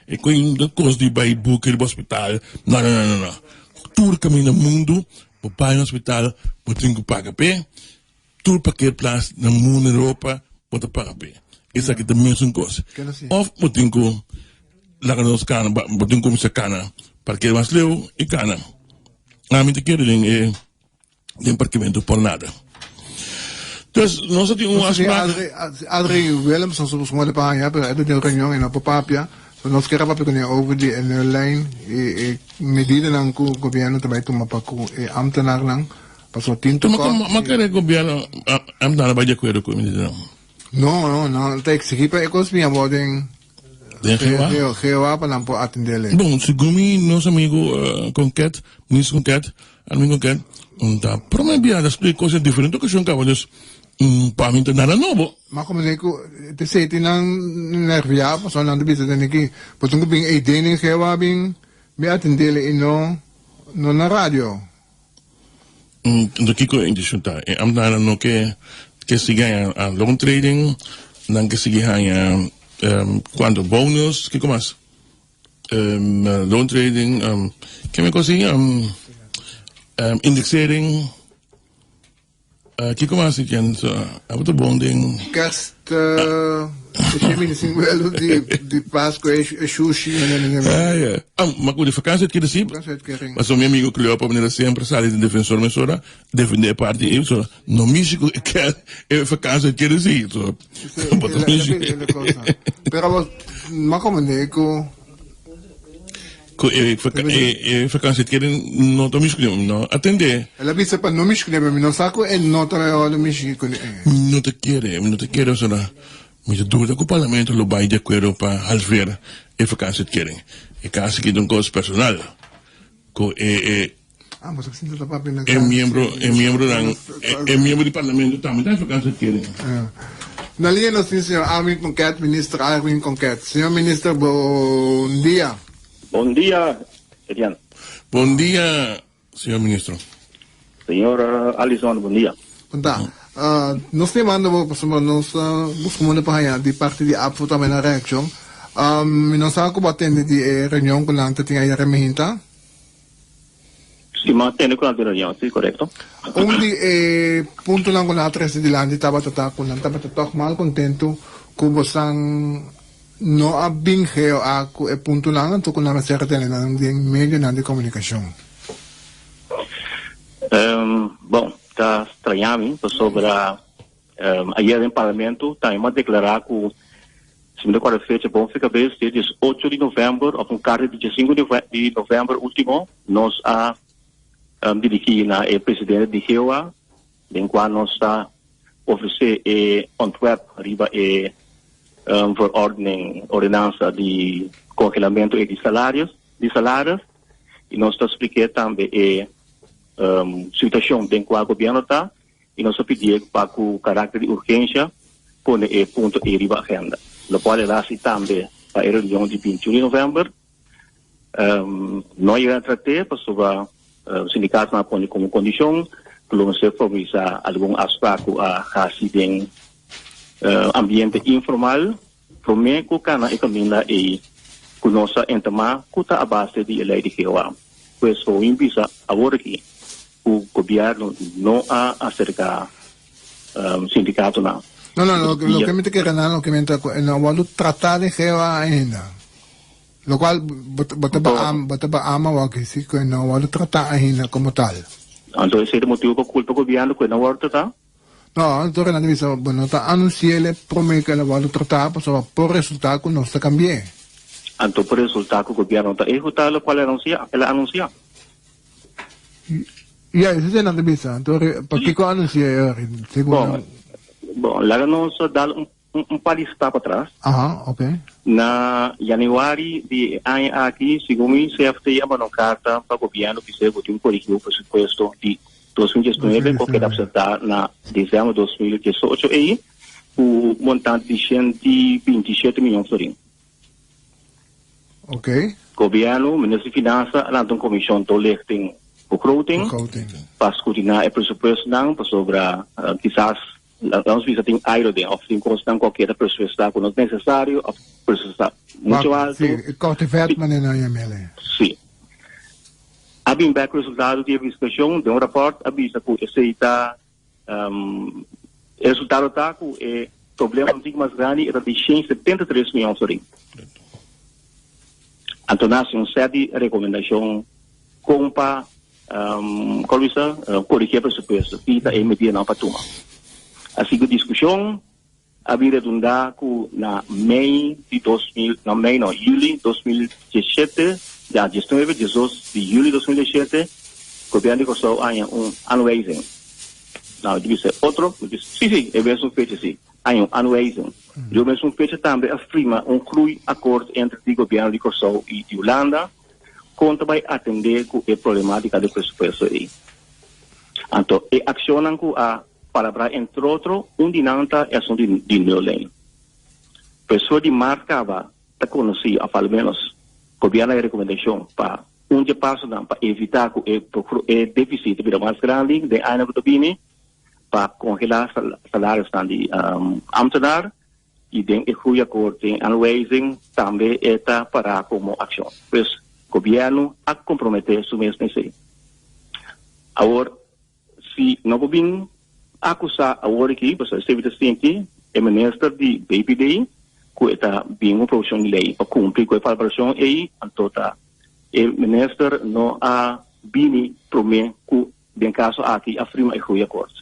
S3: É como coisa de vai buscar o hospital. Não. Todo caminho no mundo, vai no hospital, você tem que pagar pé. Todo qualquer place no mundo, na Europa, você paga pé. Isso aqui também é uma coisa. Ou você tem que lagar nos canas, você tem que começar cana, porque mais leu e cana. A mim te quero de parqueamento por nada. Dus, nós temos um aspecto.
S2: Adri Willems, nós somos uma de paia, pero é do reunião em Papapia. Nós queremos papel com over die lijn e medida ng gobyerno também toma pa ko ambtenaar lang paso tinto ko.
S3: Makare gobyerno ambtenaar ba de acordo com medida não?
S2: No, tem que seguir para ecos minha boding. Gewa pa lang po atendele.
S3: Bom, segundo nosso amigo Conquet, ministro Conquet, amigo Conquet, tá promovendo as coisas diferentes que são cavalos para mim nada novo.
S2: Mas como digo, te sei tinang nervia, paso lang de bisa de niki. Potong ko bing 18 gewa bing me atendele ino No na radio.
S3: Do kiko in disjunta. Am na no que siga a loan trading, dan que siga quando bonus, que más? Loan trading, que me consigue indexering, que más que auto bonding.
S2: Kerst, ik weet niet wel die Pasco e sushi.
S3: Ja. Maar goed, de vakantie het zien. Maar zo mijn amigo Cleo op meneer sempre sale de defensor mesora, defender parte e so no México que vakantie het zien. So.
S2: Pero ma come dico
S3: vakantie het no to México no atende.
S2: la visa pa no México mi no saco e no trae no México.
S3: No te quiere so na. Mas eu dúvida que o parlamento lo vai de acordo para halver a vakantie het querem. E caso que um costo personal.
S2: Mas assim tá papo na
S3: miembro do parlamento também tem vakantie het querem.
S2: Na linha nós temos o senhor Armin Conquet, ministro Armin Conquet. Senhor ministro, bom dia.
S4: Bom dia, Edian.
S3: Bom dia, senhor ministro.
S4: Senhor Alison, bom dia.
S2: Punta. Nós temos nós buscamos para de parte de APFO também na reaction. Nós ako batendo de reunião com a tinha aí remehinta.
S4: Sim, mas tem com a reunião, sim, correto?
S2: Onde ponto lang com a atrás de lá, estava tata mal contento com você no abingeo ako punto lang to com a secretaria de meio de comunicação.
S4: Bom, está estranhando sobre ayer em parlamento, está a declarar que se me recordo fecha bom fica bem, dia 8 de novembro, ou com carta de 5 de novembro último, nós a dirigir na presidente de GEOA, em qual nós está oferecer ontwerp riba verordening, ordenança de congelamento de salários, e nós está explicando também situação em qual o governo está, e nós pedimos para que o caráter de urgência põe ponto em riba agenda. Lo qual é assim também para a reunião de 21 de novembro. Nós iremos tratar sobre o sindicato na põe como condição, que não se formaliza algum aspecto a assim ambiente informal, para mim que cana e caminha e que nossa entama que está a base de lei de GEOA. Pois o impisa agora aqui o governo não a acerca sindicato não.
S2: Não, lo que me te queda lo que me te no vou tratar de GEOA ainda. Lo qual bota ama o que sí que no vou tratar ainda como tal.
S4: Então esse é o motivo por culpa do governo que não vai tratar.
S2: No, entonces la divisa, bueno, está anuncié promete que lo va a tratar, pues por resultado que no se cambie.
S4: Então por resultado que o governo está ejecutando lo cual ela anuncia.
S2: Ya, eso es la divisa. Entonces, ¿por qué anuncié?
S4: Bom, lá nós dá país para trás.
S2: Ajá, okay.
S4: Na januário de ano aqui, segundo o CFT, uma carta para o governo que se votou corrigir o presupuesto de 2019, porque dá para acertar na dezembro de 2018 aí, o montante de 127 milhões de florins.
S2: Ok.
S4: Governo, Ministro de Finanças, lá tem comissão do lichting begroting, para escrutinar o presupuesto não, para sobre, quizás, vamos ver se tem aerodem, ou se tem qualquer presupuesto que não é necessário, ou presupuesto muito alto.
S2: Sim, corte verde, mas não é ML.
S4: Sim. Abim back resultado de investigação de rapport avisa que esse está resultado está que o problema mais grande era de 173 milhões de florins. Então nasce uma série de recomendação como para corrigir o presupuesto e está emitir não para tomar. Assim que a discussão havia redundado que na julho de 2017 já 19 de julho de 2017, o governo começou a unraising. Não, deve ser outro, sim, é mesmo feito assim, unraising. E o mesmo feito também afirma acordo entre o governo de Kosovo e de Holanda, quanto vai atender com a problemática do presupuesto aí. Então, acionam com a palavra, entre outros, dinanta é de Neulen. Pessoa de marcava, está conhecida, a pelo menos, governo a recomendação para onde passa para evitar que o déficit vira mais grande de ano que vem, para congelar salários de ambtenaar, e tem o goede akkoord tem aanwijzing também está para como ação. Pois o governo a comprometer su mesmo nesse. Agora, se não vem acusar agora aqui, você esteve ciente, o ministro de BPD, que está bem uma projeção de lei para cumprir com a preparação aí, então tá. O ministro não a bini promete que bem caso aqui afirma o goede akkoord.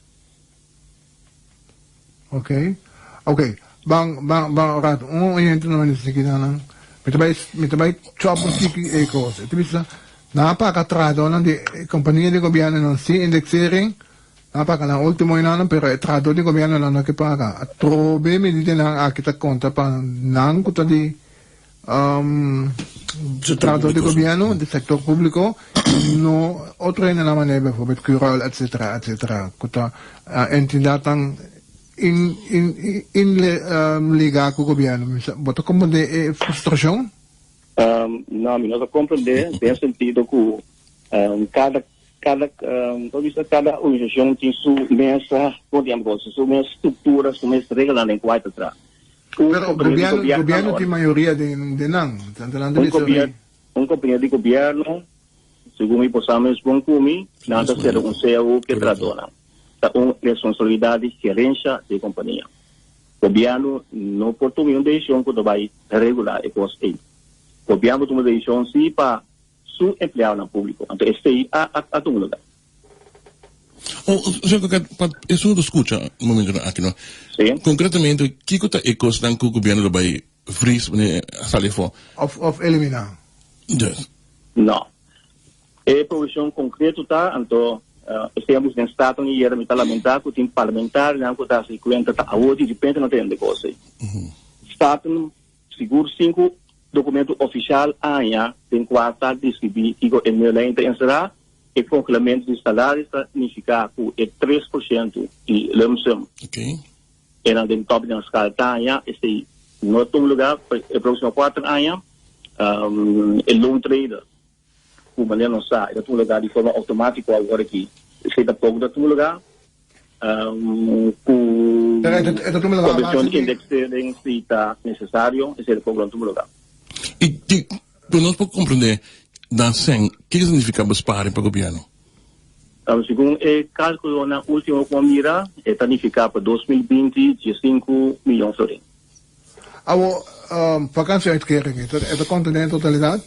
S2: Okay. Okay. Bang rat oyente naman sa kinanang mitabay chop siki ecos. Ito bisa napakatrado ng di kompanya di gobyerno ng si indexering napakalang ultimo inanan pero trado di gobyerno lang nakipaga at trobe mi di lang akita konta pa nang kuta di trado di gobyerno di sektor público no otro na naman ebe for kural etc kuta entidatang in liga com o governo. Bota como de frustração?
S4: Não, nós compreendemos, tem sentido que cada organização tem sua mesa, podemos sua estrutura, sua regra em quatro atrás.
S2: Pero o governo tem maioria de não.
S4: Companhia de governo, segundo possamos bom comigo, nada ser CEO que tradona. Uma responsabilidade de gerência de companhia. O governo não pode tomar uma decisão que vai regular a coisa. O governo toma uma decisão sim para seu empregado no público. Então, este aí a tomar lugar.
S3: Isso não escuta no momento aqui, não?
S4: Sim.
S3: Concretamente, o que está a coisa que o governo vai freeze a salifo?
S2: Of eliminar.
S3: Yes.
S4: Não. A provisão concreta está, então, estamos em estado de hierarquia lamentar que tem parlamentar não que está se conta a hoje depende não tem negócio. Estado seguro 5 documento oficial aia tem 4 distribuir que o melhor será e complemento de salário significa que é 3% de lump
S3: Okay.
S4: E na den top da escala aia este no tom lugar é próximo 4 aia é loan trader o maneira não sai, é um lugar de forma automática agora aqui. Se dá pouco da um lugar, com condição de indexering se está necessário, se dá pouco da um lugar.
S3: E para nós podemos compreender, o que significa besparing para o governo?
S4: Segundo o cálculo na última mira, significa para 2020 de 5 milhões de florins.
S2: Vakantieuitkering, é conta de totalidade?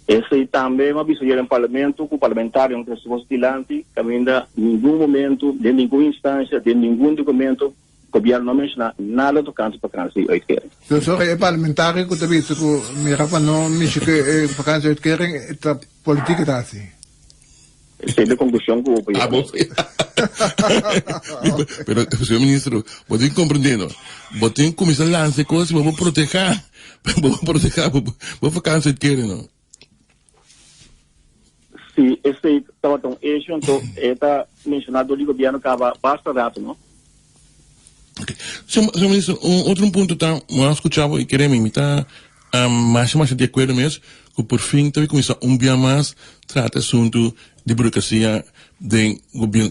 S4: Esse também é uma visão no parlamento, que o parlamentário não se postilante, que ainda em nenhum momento, de nenhuma instância, de nenhum documento, o governo não menciona nada tocante para vakantieuitkering.
S2: So, sorry, é parlamentário que também se mira para não mexer que vakantieuitkering é política tá assim.
S4: Essa é a conclusão que o governo.
S3: Pero, senhor ministro, você compreendendo? Você tem que começar a lançar coisas para proteger, para vakantieuitkering, não?
S4: Se esse estava tão eixo, então está mencionado o governo que basta dato, não?
S3: Okay. Senhor ministro, outro ponto tá, nós escutava e queremos imitar mais de acordo mesmo, que por fim também começar dia mais trata assunto de burocracia de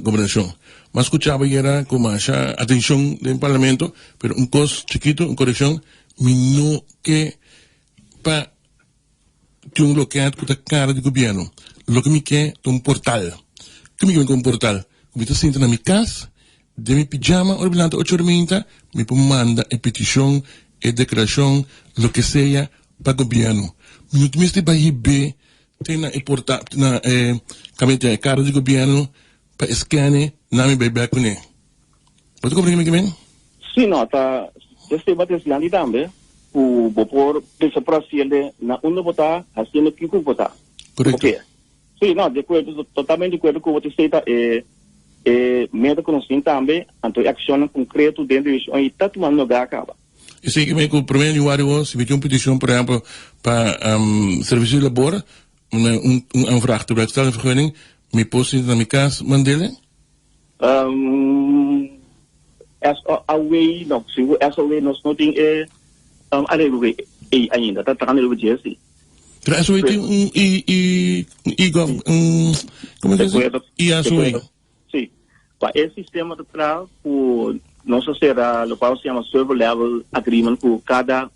S3: governação. Mas escutava e era com mais atenção do parlamento, pero coisa chiquito, correção, não que para ter bloqueado com a cara do governo. Lo que me quer é portal. Que me quer um portal? Me estou sentando na minha casa, de mi pijama, ou bilhante 8h30, me manda a petição, a declaração, lo que seja, para o governo. Me não me vai ir tem na portal, na caminho cara do governo, para escanear, na minha bebê com ele. Pode compreender o que vem?
S4: Sim, não, tá. Este bate se também. O vapor desse processo na onde votar, assim que votar.
S3: Correto.
S4: Okay. Sim, não, de acordo, totalmente de acordo com o que você está, meta conhecimento também, então ação concreta dentro disso, e está tomando lugar acaba.
S3: E sei que o primeiro januário, se tiver uma petição, por exemplo, para serviço de labor, vraag te blijven stellen, een vergunning, me post na minha casa, mandele?
S4: Essa way, não, se essa way nós não tem, ainda, está tratando de assim.
S3: Pero eso es ¿cómo se dice? Y a su
S4: Sí. Para el sistema de trabajo, no se será lo que se llama server level agreement con cada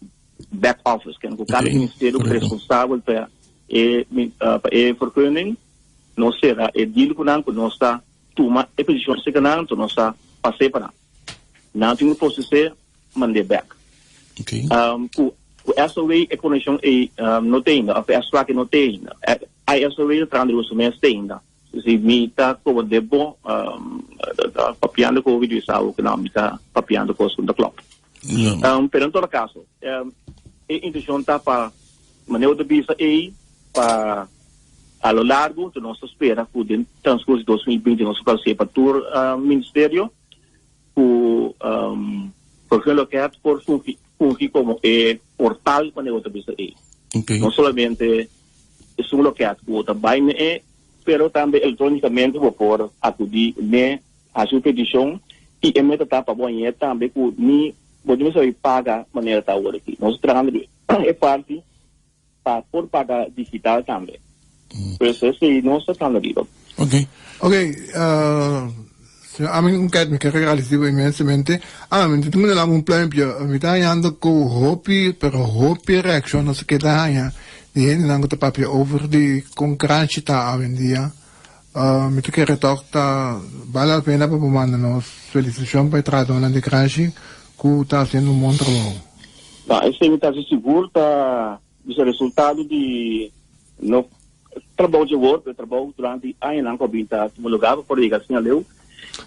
S4: back office, que con cada ministerio responsável para a vergunning, não será deal com não está toma a posição se não está passei para não tem um processo mandar back.
S3: Okay.
S4: Essa way a conexão não tem, a extra que não tem, a essa way o transferência mais tem, se me tá como de bom papiando com o vídeo sabe que não me tá papiando com o segundo clock. Pero em todo caso, a intenção tá para maneira de visa para a lo largo de nossa espera por dentro transcurso de 2020 nosso passei para todo ministério porque lo que é por fungir como portal para negócio de visa
S3: okay.
S4: não somente é um local que também pero também eletronicamente por acudir a sua petição e em metade para banheiro também por ni podemos pagar maneira da hora aqui nós trabalhamos é parte por pagar digital também. Por isso, esse não se está lido.
S3: Ok.
S2: A mim, me quero agradecer imensamente. Tu me dá um plano, me está andando com hopi, pero hopi reaction, não sei o que está aí. E ele não está papel over de concorrência está a dia. Me tu quero tocar, vale a pena para mandar nos felicitação para trabalhar de crunch, que está sendo um bom trabalho.
S4: Esse me está seguro, está o resultado de no trabalho de work, trabalho durante ano não combina como lugar por ligar assim leu.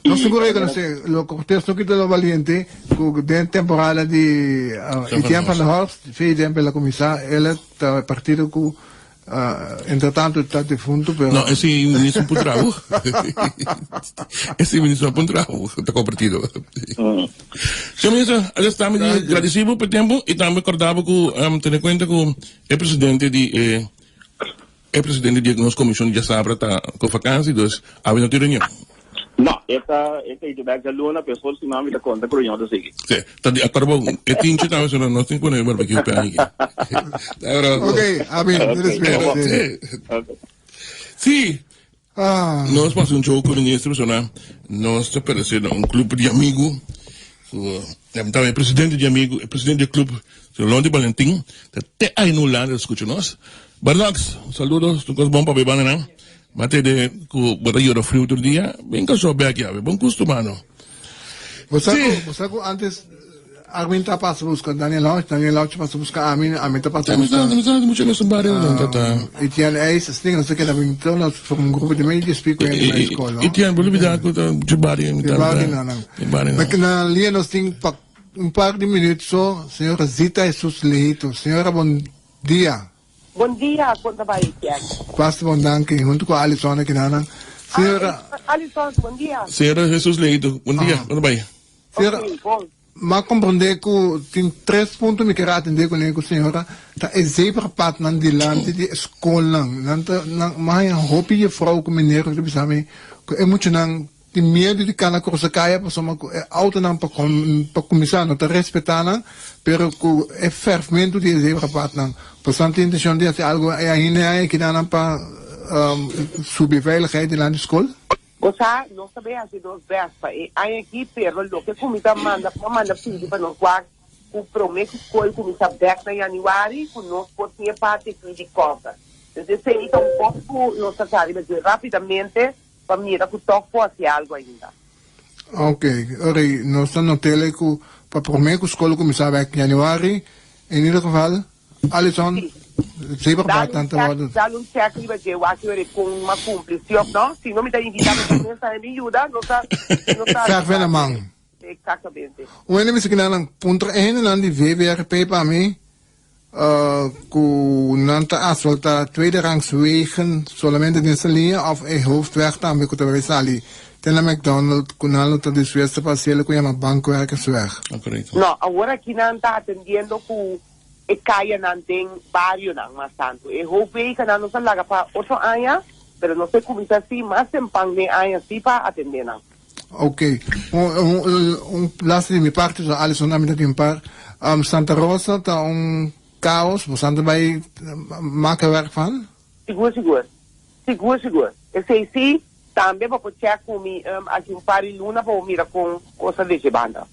S2: Não seguro que não sei, o contexto que do valiente, que dentro temporada de Etienne van der Horst, fez tempo la comissária, ela está partido com entretanto está defunto, pero
S3: no, esse ministro por trabalho. Esse ministro por trabalho, está compartido. Senhor ministro, estamos agradecidos pelo tempo e também acordava que ter em conta que é presidente de nossa comissão de sabra está com vacância, então há uma reunião.
S4: Não, essa ideia de luna, pessoal se não me dá conta por onde segue.
S3: Sim, está de acordo. É tinha também se não tem como barbecue para aqui.
S2: Ok,
S3: Sim. Nós passamos show com o ministro, nós está parecendo clube de amigos. Também presidente de amigos, presidente do clube, o Londi Valentim, até aí no lado escuta nós. Bardox, saludos, tudo bom para beber, né? Mate de que botei frio outro dia, bem que eu sou bem aqui, bom custo, mano.
S2: Você antes Armin está para buscar Daniel Lodge para buscar Armin está para buscar.
S3: Não muito nesse barrio, não tá.
S2: Etienne Ace, assim, não sei que também então nós fomos um grupo de meio de speak na escola.
S3: Etienne, vou lhe dar de barrio,
S2: Mas na linha nós temos um par de minutos só, senhora Zita Jesus Leito, senhora bom dia.
S5: Bom dia, quando vai, Etienne?
S2: Quase bom danke, junto com a Alison aqui na senhora.
S5: Alison, bom dia.
S3: Senhora Jesus Leito, bom dia, quando vai?
S2: Senhora, mas compreender que tem 3 pontos que eu quero atender com a senhora, tá exemplo para não dilante de escola, não mais hobby de frau com mineiro que sabe que é muito não tem medo de cada coisa caia para só auto não para começar não te respeitar não, pero que é fermento de exemplo para não, portanto a intenção de fazer algo é ainda que não para subir veiligheid lá na escola.
S5: Você não sabe assim dos vespas e aí aqui pero lo que comida manda pedir para nós guardar o prometo escola começa back na januário com nós por tinha parte de conta. Então então um pouco nossa tarde rapidamente para mim que toque fazer algo ainda.
S2: Ok, ora nós estamos no tele que para prometo escola começar back em januário em ieder geval Alison sempre para tanto
S5: dá um check que vai ter o aqui com uma cumplição, não? Se não me dá invitado para começar me ajuda, não tá
S2: serve na mão.
S5: Exatamente.
S2: O ene me signalan ponto ene nan die WWRP para mim ku nanta asfalta tweede rangs wegen solamente nessa linha of e hoofdweg também que talvez ali tem na McDonald's com nalo tá de sueste parcela com uma banco é que suer.
S5: Não, agora aqui não tá atendendo com e caia não tem barrio não mas tanto e hoofdweg que não se laga para outro ano, pero não sei como está assim, mas em pangne ano assim para atender não.
S2: Ok. Laatste de mi parte, zo alles onnaam dat in paar. Santa Rosa, ta chaos, we staan erbij, maken werk van?
S5: Seguro. Eu sei sim, também para poder comer aqui par de luna para mirar com coisa de banda.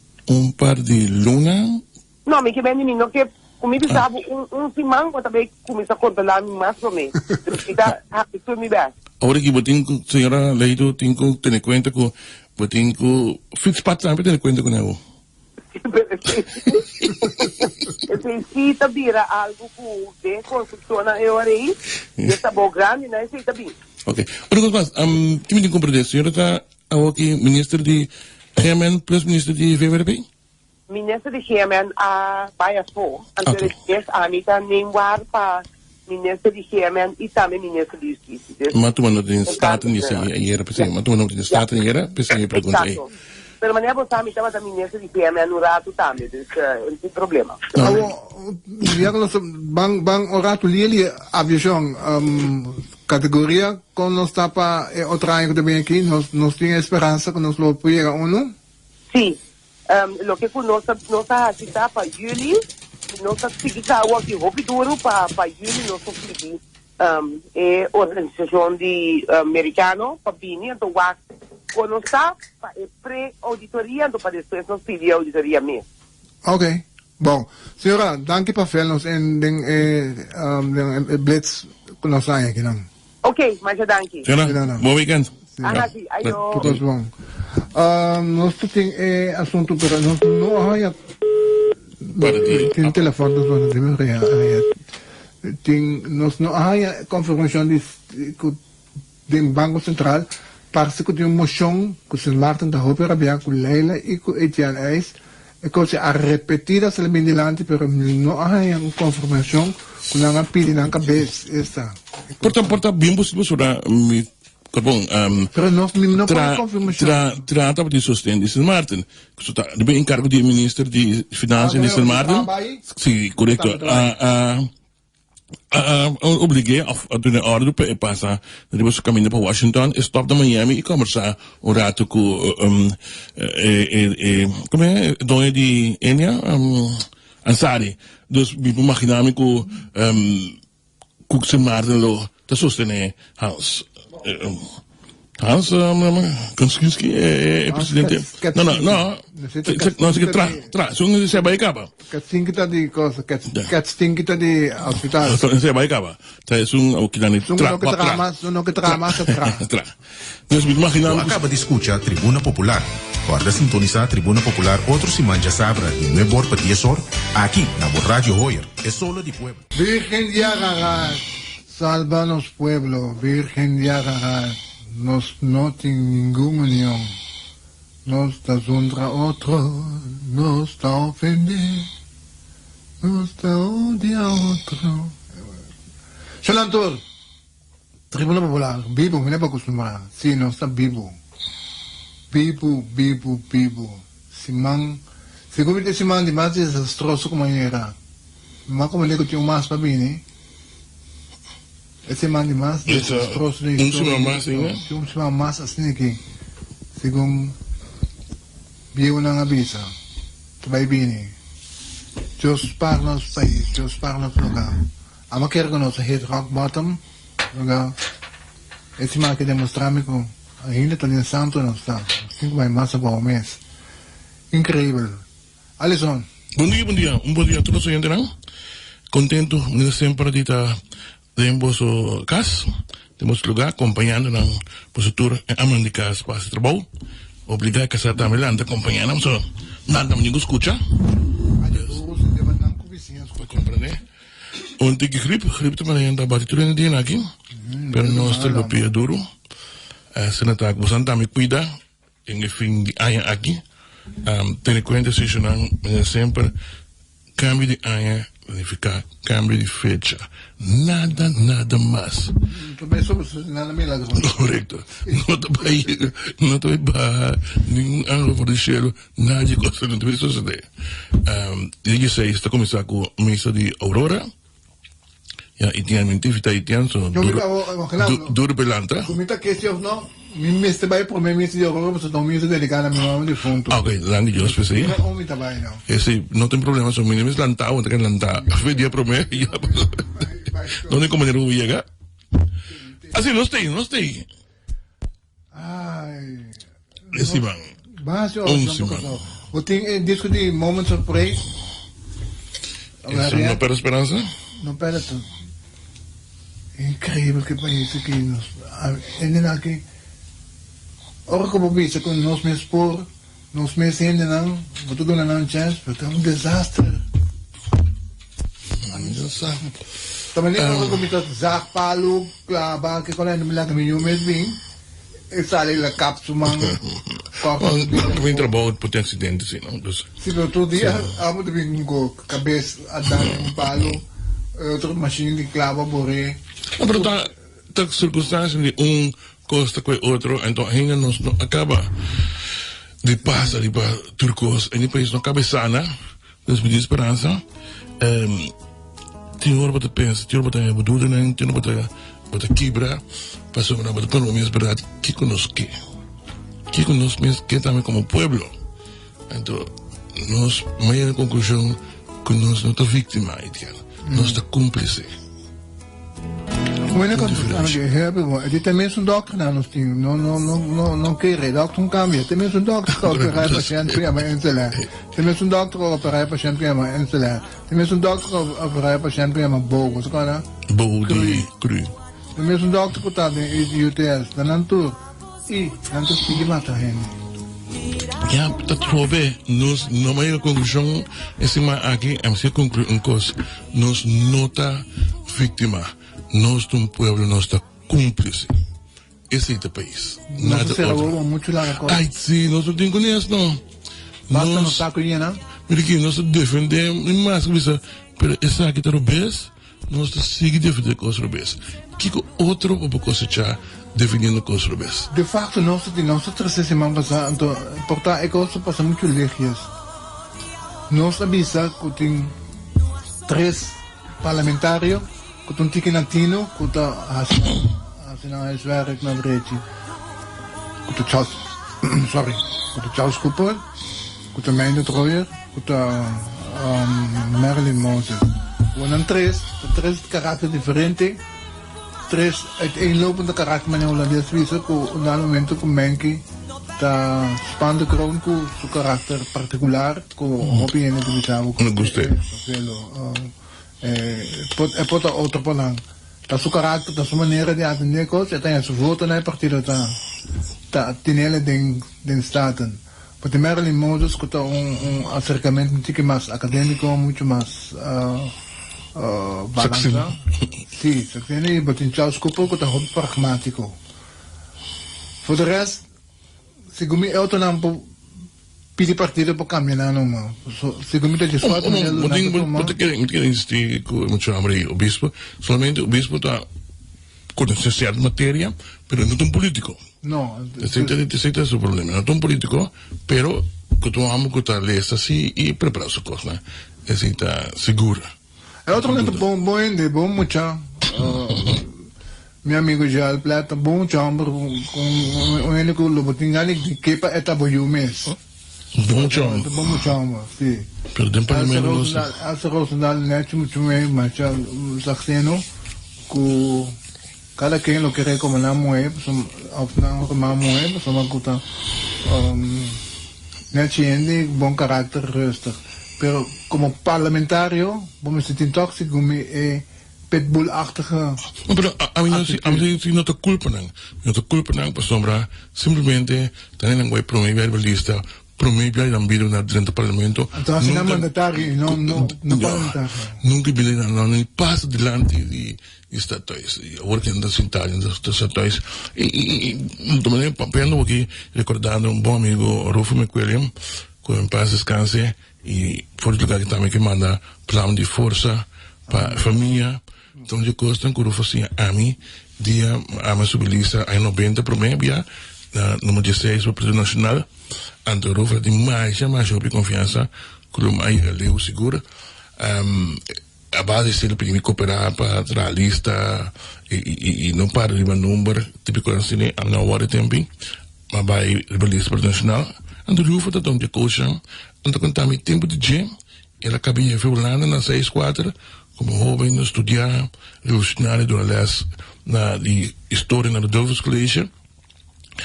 S3: Par de luna?
S5: Não, me que bem de não que comigo sabe simão para também começar a controlar mais para mim. Fica rápido me bem.
S3: Ahora que botinco, señora Leito, tengo que tener cuenta con botinco, Fitzpat también tener cuenta con él.
S5: Eu sei também algo que construção na aí, essa boa grande, né? Sei também.
S3: Ok. Una cosa más, ¿qué me comprende? Señora está aquí, ministro de Gemen plus ministro de VVDP?
S5: Ministro de Gemen a Baiaspo, antes a mim tá nem war para ministro de Gemen e também ministro de Justiça.
S3: Maar toen we in Staten niet zijn, hier precies. Maar toen we in Staten hier, precies je pergunta aí.
S5: Pelo maneira você me estava da ministra de Gemen no rato também, não tem problema.
S2: Ja, bang orato lili aviação categoria com nós tapa o trabalho também aqui, nós tem esperança que nós lo pueda uno.
S5: Sim, lo que nós está para julho, nós seguimos o que houve duro para julho, nós conseguimos é organização de americano para vir, então quando está pré-auditoria, então para depois nós pedir auditoria mesmo.
S2: Ok. Bom, senhora, danke para vernos en den blitz que nós saem aqui, não?
S5: Ok, mas danke.
S3: Senhora, bom weekend.
S5: Ah, sim, ayo.
S2: Tudo bom. Nós temos assunto, pero nós não há tem telefone, nós não temos nós não há confirmação do Banco Central para que tem uma moção que o Martin da Hope Rabia, com Leila e com Etienne Eis, e que se a repetida se limite, pero não há uma confirmação que não há pedido na cabeça essa.
S3: Porta bem possível sobre mi bom,
S2: pero nós não podemos confirmação.
S3: Trata de sustento de Sr. Martin. Deve encargo do ministro de Finanças de Sr. Martin. Sim, correto. Obriguei a doen orde para passar depois caminho para Washington, stop da Miami e conversar um rato com como é dona de Enya Ansari. Dus me imaginava que o Sr. Martin lo está sustentando Hans Kanskinski é presidente. Não, se que tra, sung se vai capa.
S2: Katsingita de coisa, katsingita de hospital.
S3: Se vai capa. Tá sung o que dani tra.
S2: Não que trama,
S3: tra. Nós me imaginamos.
S6: Acaba de escuchar Tribuna Popular. Guarda sintonizar Tribuna Popular otro Simanja Sabra y 9 horas para 10 horas aquí na Radio Hoyer. Es solo de pueblo.
S2: Virgen de Ararat, sálvanos pueblo, Virgen de Ararat. Nos no tienen ninguna unión, nos da contra otro, nos da ofender, nos da odia a otro. Shalantor, Tribuna Popular, vivo, me ne puedo acostumbrar, sí, no está vivo. Vivo. Simán, según me Simán, de más desastroso como era. Más como le digo, tiene más para mí, esse man de mais desastroso de um cima mais assim aqui segundo viu na avisa que vai vir Deus para nosso país Deus para nosso lugar a ma quer que nós hit rock bottom lugar esse man que demonstrar-me que ainda está em santo não está assim vai mais para o mês incrível Alisson
S3: bom dia a todos os oyentes contento sempre de estar em vosso casa, temos lugar acompanhando na vosso tour em Amandicas para esse trabalho. Obrigado a casar também lá, acompanhando, mas nada ninguém escuta. Pode compreender? Ontem que gripe também ainda bate tudo no dia aqui, mas nós temos o pé duro. Se não está com também cuida, em fim de ano aqui, tem conta se sempre cambio de ano. Verificar cambio de fecha. Nada más.
S2: Também somos nada milagre.
S3: Correcto. No te va ningún ángulo por el cielo, nadie cosa no te va a suceder. Dije se está comenzando con misa de Aurora. Ya, y tiene mentifita y tiene son duro pelanta.
S2: Comita que se no Minha trabalho para mim, minha cidade, eu estou muito delicada, minha mãe de fundo.
S3: Ah, ok, lang Diyos pa siya.
S2: Não, meu trabalho não.
S3: Esse, não tem problema sa minimis lanta, o taga lanta. Dia pro me, não tem como nero uyaga. Assim, não tem.
S2: Ai.
S3: Esse bang.
S2: Básico,
S3: Sim, mano.
S2: eu tenho disco de Moments of Praise.
S3: Esse não perde esperança?
S2: Não pera tudo. Incrível que país aqui. Ainda aqui. Ora como bisa com nós mesmos por, nós mesmos ainda não, vou tudo não chance, porque é um desastre. Também ora como bisa zak palo, klaba, que quando não me lembro meu mês bem, e sale la cápsula
S3: Vem trabalho por ter acidente, sim, não?
S2: Se outro dia, amo de vir com cabeça a dar palo, outra machine de clava borré.
S3: Não, pero tá circunstância de costa com outro, então ainda não acaba de passar de para turcos, e depois não acaba sana, das medidas de esperança. Tem hora para pensar, tem hora para dúvida, tem hora para quebrar, passou para economia, é verdade, que conosco mesmo, que também como pueblo. Então, nós, maior conclusão, que nós não estamos vítima, nós estamos cúmplices.
S2: Bueno, die tenminste een dokter naar ons team. Non che dokter un cambio. Tenminste een dokter che opereert patiënt prima instelleren. Tenminste een dokter che opereert patiënt prima instelleren. Tenminste een dokter che opereert patiënt prima boven. Zo kan dat?
S3: Cru.
S2: Tenminste een dokter che staat in UTS. Dan aan toe. Dan toe zie je wat daarheen.
S3: Ja, dat probe. Nós, na maior conclusão, esse mais aqui, é uma conclusão, nós nota vítima. Nós de um pueblo, nós está cúmplice. Esse é o país. Nada outro.
S2: Muito lá agora.
S3: Ai, sim, nós não temos conhecido, não.
S2: Basta não está com ele, não?
S3: Mas aqui, nós defendemos, mas, mas esse aqui está robês, nós seguimos defendendo coisas robês. Que outro pode cosechar defendendo coisas robês?
S2: De facto, nós três semanas passadas, então, portanto, é coisa passa muito ligeiro. Nós avisa que tem 3 parlamentários. Kut een tiki latino, kut als je nou eens werkt naar Breedje. Kut de Charles Cooper, kut de Mijne Troyer, kut Marilyn Moses. Gewoon tres karakter diferente, 3 uiteenlopende karakter maar nou laat wisselen, ko op dat moment ko menki, ta spande kroon ko su karakter particular, ko hopi en het bisabo.
S3: Me guste.
S2: Pot outro palang. Ta su karakter, ta su maniera di atendere cose, e ta su voto nel partito ta tinele den staten. Porque Marilyn Moses con un acercamiento mucho más académico, mucho más balanceado. Sí, se tiene un Charles Cooper con un pragmático. Por el resto, según mi otro nombre, pide partido por cambiar, no. Según mi te suelto,
S3: no quiero insistir con mucho hambre obispo, solamente obispo está con cierta materia, pero no es un político.
S2: No,
S3: ese es su problema, no es un político, pero que tú vamos a estar lista así y preparar su cosa, está segura.
S2: El otro momento, bom mucho, mi amigo Jal Plata, bom mucho, con él que lo botingani que pa eta boyumes.
S3: Bom mucho,
S2: sí.
S3: Pero den parlamento
S2: hace Rosendal neto mucho más saxeno, que cada quien lo que recomendamos es, pues somos cuta, neto buen carácter rustig. Pero como parlamentario, vamos a sentir tóxico como pitbull-achtige.
S3: Pero a mí no te culpan, pues sombra, simplemente tienen en web promover la lista, promover el ambiente dentro del parlamento.
S2: Entonces no mandatario, no parlamentario.
S3: Nunca vi ni paso delante de estatais, ahora que andas sentado en los estatais. Y también pensando aquí, recordando un buen amigo, Rufo McWilliam, que en paz descanse, e por lugar que também que manda plano de força para a família. Então, de costa, que eu fazia a mim, dia, a minha subilista, em 90, para mim, na número 16, para o Partido Nacional, então, eu falei mais sobre confiança, que eu mais leu segura. a base se ele pediu cooperar para a lista e não para de número típico assim a não hora tempo mas vai lista internacional ando rufa da tom de coxa ando contar mi tempo de gem ela cabia Holanda na 6-4 como jovem estudar revolucionário do les na de história na Dover College.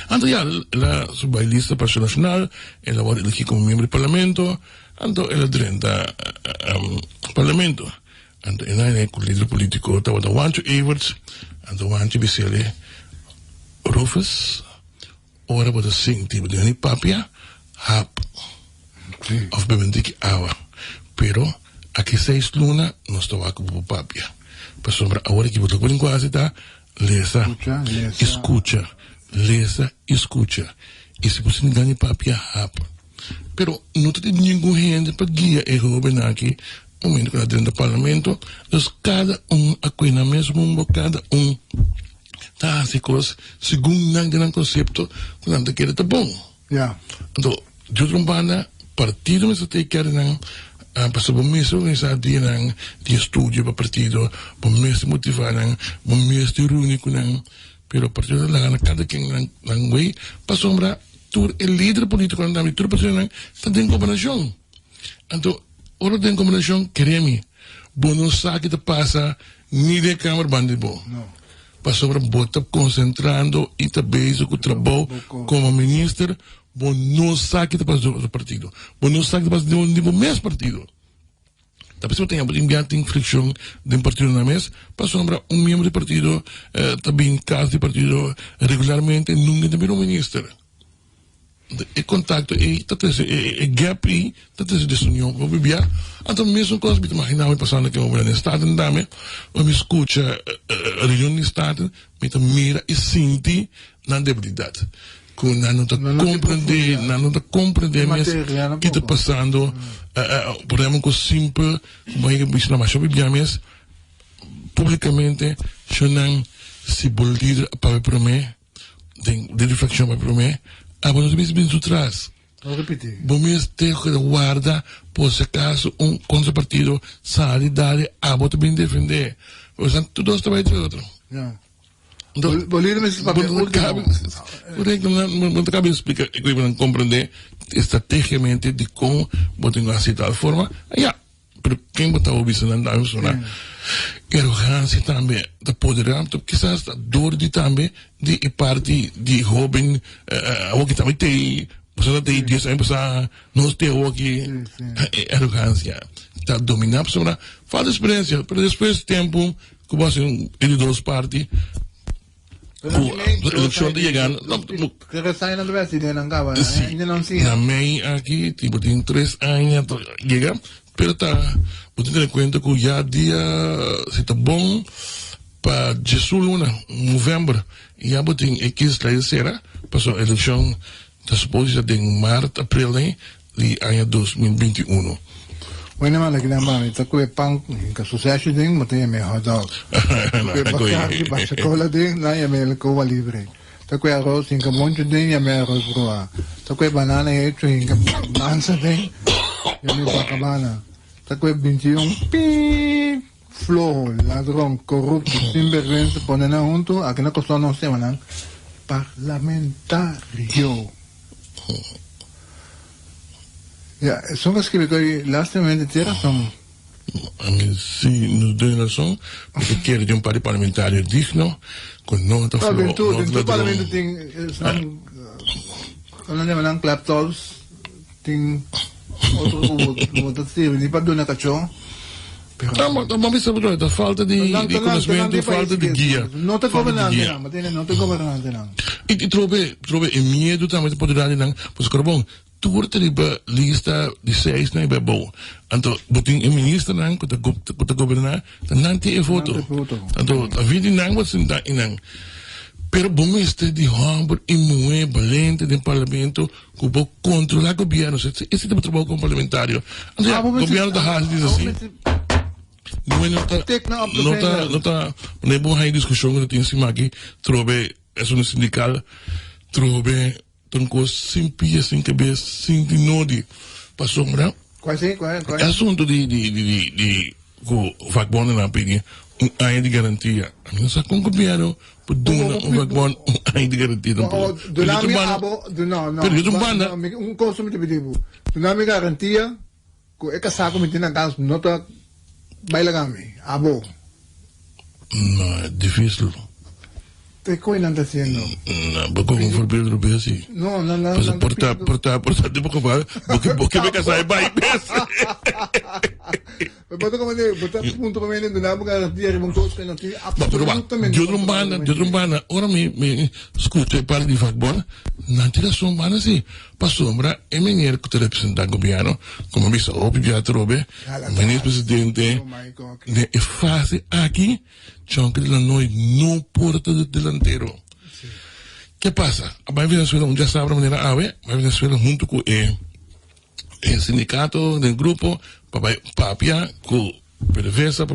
S3: Ando ja, ela subai lista para a nacional, ela vai aqui como membro do parlamento, ando ela drenta parlamento. Ando ela é com líder político, estava da Wancho Everts, ando Wancho Bissele Rufus, ora para sing tipo de ani papia, hap, of bebendik awa. Pero aqui 6 luna não estava com papia. Para sombra agora que vou com quase tá, lesa, escucha. Lesa, escucha. E se você não ganha papia, rapa. Pero não tem nenhum gente para guiar o jovem aqui, momento que está dentro do parlamento, então cada aqui na mesma cada tá assim coisas, segundo o conceito, quando quer tá bom. Então, de outra banda, partido mas até quer não para o mesmo organizar de estúdio para partido, para o mesmo motivar, para o mesmo único não. Pero a partir de la cada quien lang way pa sombra tur el líder político ng dami tur pa siya sa din kombinasyon. Anto oro din kombinasyon keremi bono sa kita pasa ni de kamar bandi bo. Pa sombra bota concentrando ita base ko trabaho como minister bono sa kita pasa do partido. Bono sa kita pasa do mes partido. Tapi se tem enviado fricção de partido na mesa, para sombra membro do partido, também caso de partido regularmente, nunca tem um ministro. E contato, e gap, e essa desunião, vou beber, então mesmo coisa que imaginava passando que eu vou no estado, eu me escuta a região do estado, me mira e sente na debilidade. Não está compreender mesmo que está passando problema com simples como é que na mais mas publicamente eu não se boldir para mim de reflexão para mim a nós mesmos atrás bom mês ter que guarda por se acaso contrapartido solidariedade a botar bem defender portanto tudo está vai de outro
S2: Bolívar me papel
S3: não cabe explicar que eu não compreender estrategicamente de como botar assim tal forma pero quem botar o bicho não dá isso né arrogância também da poder quizás a dor de também de parte de jovem o que também tem você tem 10 anos nós temos aqui arrogância está dominando sobre falta de experiência pero depois de tempo que você ele dos partes eleição de chegar
S2: que sai na universidade não acaba ainda não se
S3: na mei aqui tipo tem 3 anos chega pero tá você tem conta que já dia se tá bom para Jesus novembro e já botem X terceira passou a eleição está suposto em março abril de ano 2021.
S2: Bueno, man, lagi naman ito ko pang kasuseso din mo tayo may hotdog. Bakit sa kola din na may kowa libre. Tako arroz in kamoncho din ya may arroz broa. Tako banana hecho in mansa din. Ya may bacabana. Tako 21 pi flojo, ladrón, corrupto, sinvergüenza, ponen junto a que no costó no se van parlamentario. Ja, soms que eu lastamente ter razão.
S3: Sim, nos deu razão, porque quer de par parlamentar digno, com nota
S2: flor. Dentro do parlamento tem, quando não claptops, tem outro tipo, nem para donar cachorro.
S3: Mas a falta de conhecimento, falta de guia.
S2: Não tem governante não, tem governante não.
S3: E trove medo também de poder dar não, pois carbon. Tuur terlibat lista di 6 na ibabaw. Anto buting minister nang kuta gobernar nanti e foto. Anto a vidi nang wat sinda inang. Pero bomeste di humble e muito valente do parlamento que vou controlar o governo. Esse tipo de trabalho com parlamentário. Anto o governo da Haas diz assim. Não tá nem bom aí discussão que tem em cima aqui. Trove é um sindical. Trove tanto simples assim cabeça sem de nodi para sombra
S2: quase
S3: assunto de com o vakbonden na pedir ano de garantia. A minha sa com o governo por dar vakbonden ano de garantia.
S2: Dunami abo,
S3: Período banda.
S2: Um consumo de pedido. Dunami garantia, que é casado com a casa, nota bailagami, abo.
S3: Não, é difícil.
S2: Te coisa não está sendo.
S3: Não, porque com forbeiro bem assim.
S2: Não.
S3: Mas portar, tipo que vai, porque me casar vai pensa.
S2: Botar como ele, botar ponto para mim, Dunami garantia, que vão todos que não tem absolutamente.
S3: Eu drumbana, ora me escuta e para de vakbonden, não tira sombana assim. Para sombra, é menino que te representa o governo, como me sou, já trobe, ministro presidente, é fácil aqui. Chonque de la noite no porta de delantero. ¿Qué pasa? A Venezuela já sabe a maneira ave, a Venezuela junto com o sindicato del grupo, papia com PDVSA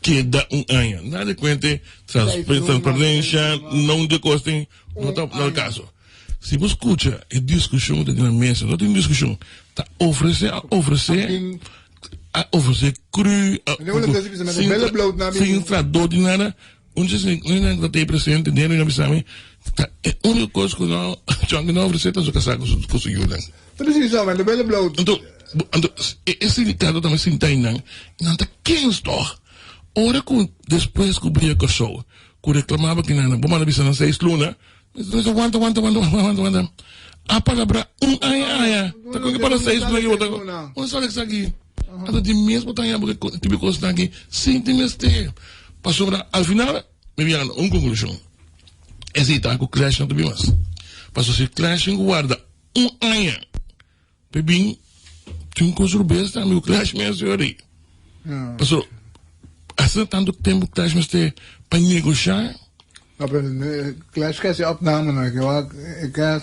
S3: que dá ano. Nada de conta, transparência, não de costem, não está no caso. Se você escuta a discussão da mesa, não tem discussão, está oferecer cru, sem trador de nada, onde não tem presente, dentro da missão, é a única coisa que não oferecer, está casado com o senhor.
S2: Precisamente, de bela blood.
S3: Então, esse sindicato também se entende, não está quem está. Ora, depois que o brilho começou, que reclamava que não, vamos avisar nas 6 lunas, aguanta. A palavra aya. Tá com que para 6 lunas, onde só que aqui? Até de mesmo tamanho porque tipo coisa aqui, sim, tem este. Passou al final, me vieram uma conclusão. Esse tá com o clash não tem mais. Passou se clash guarda ano. Bebim, tinha coisa besta, meu clash mesmo aí. Passou assim tanto tempo clash mas te para negociar.
S2: Não, mas clash que é opname, não é que é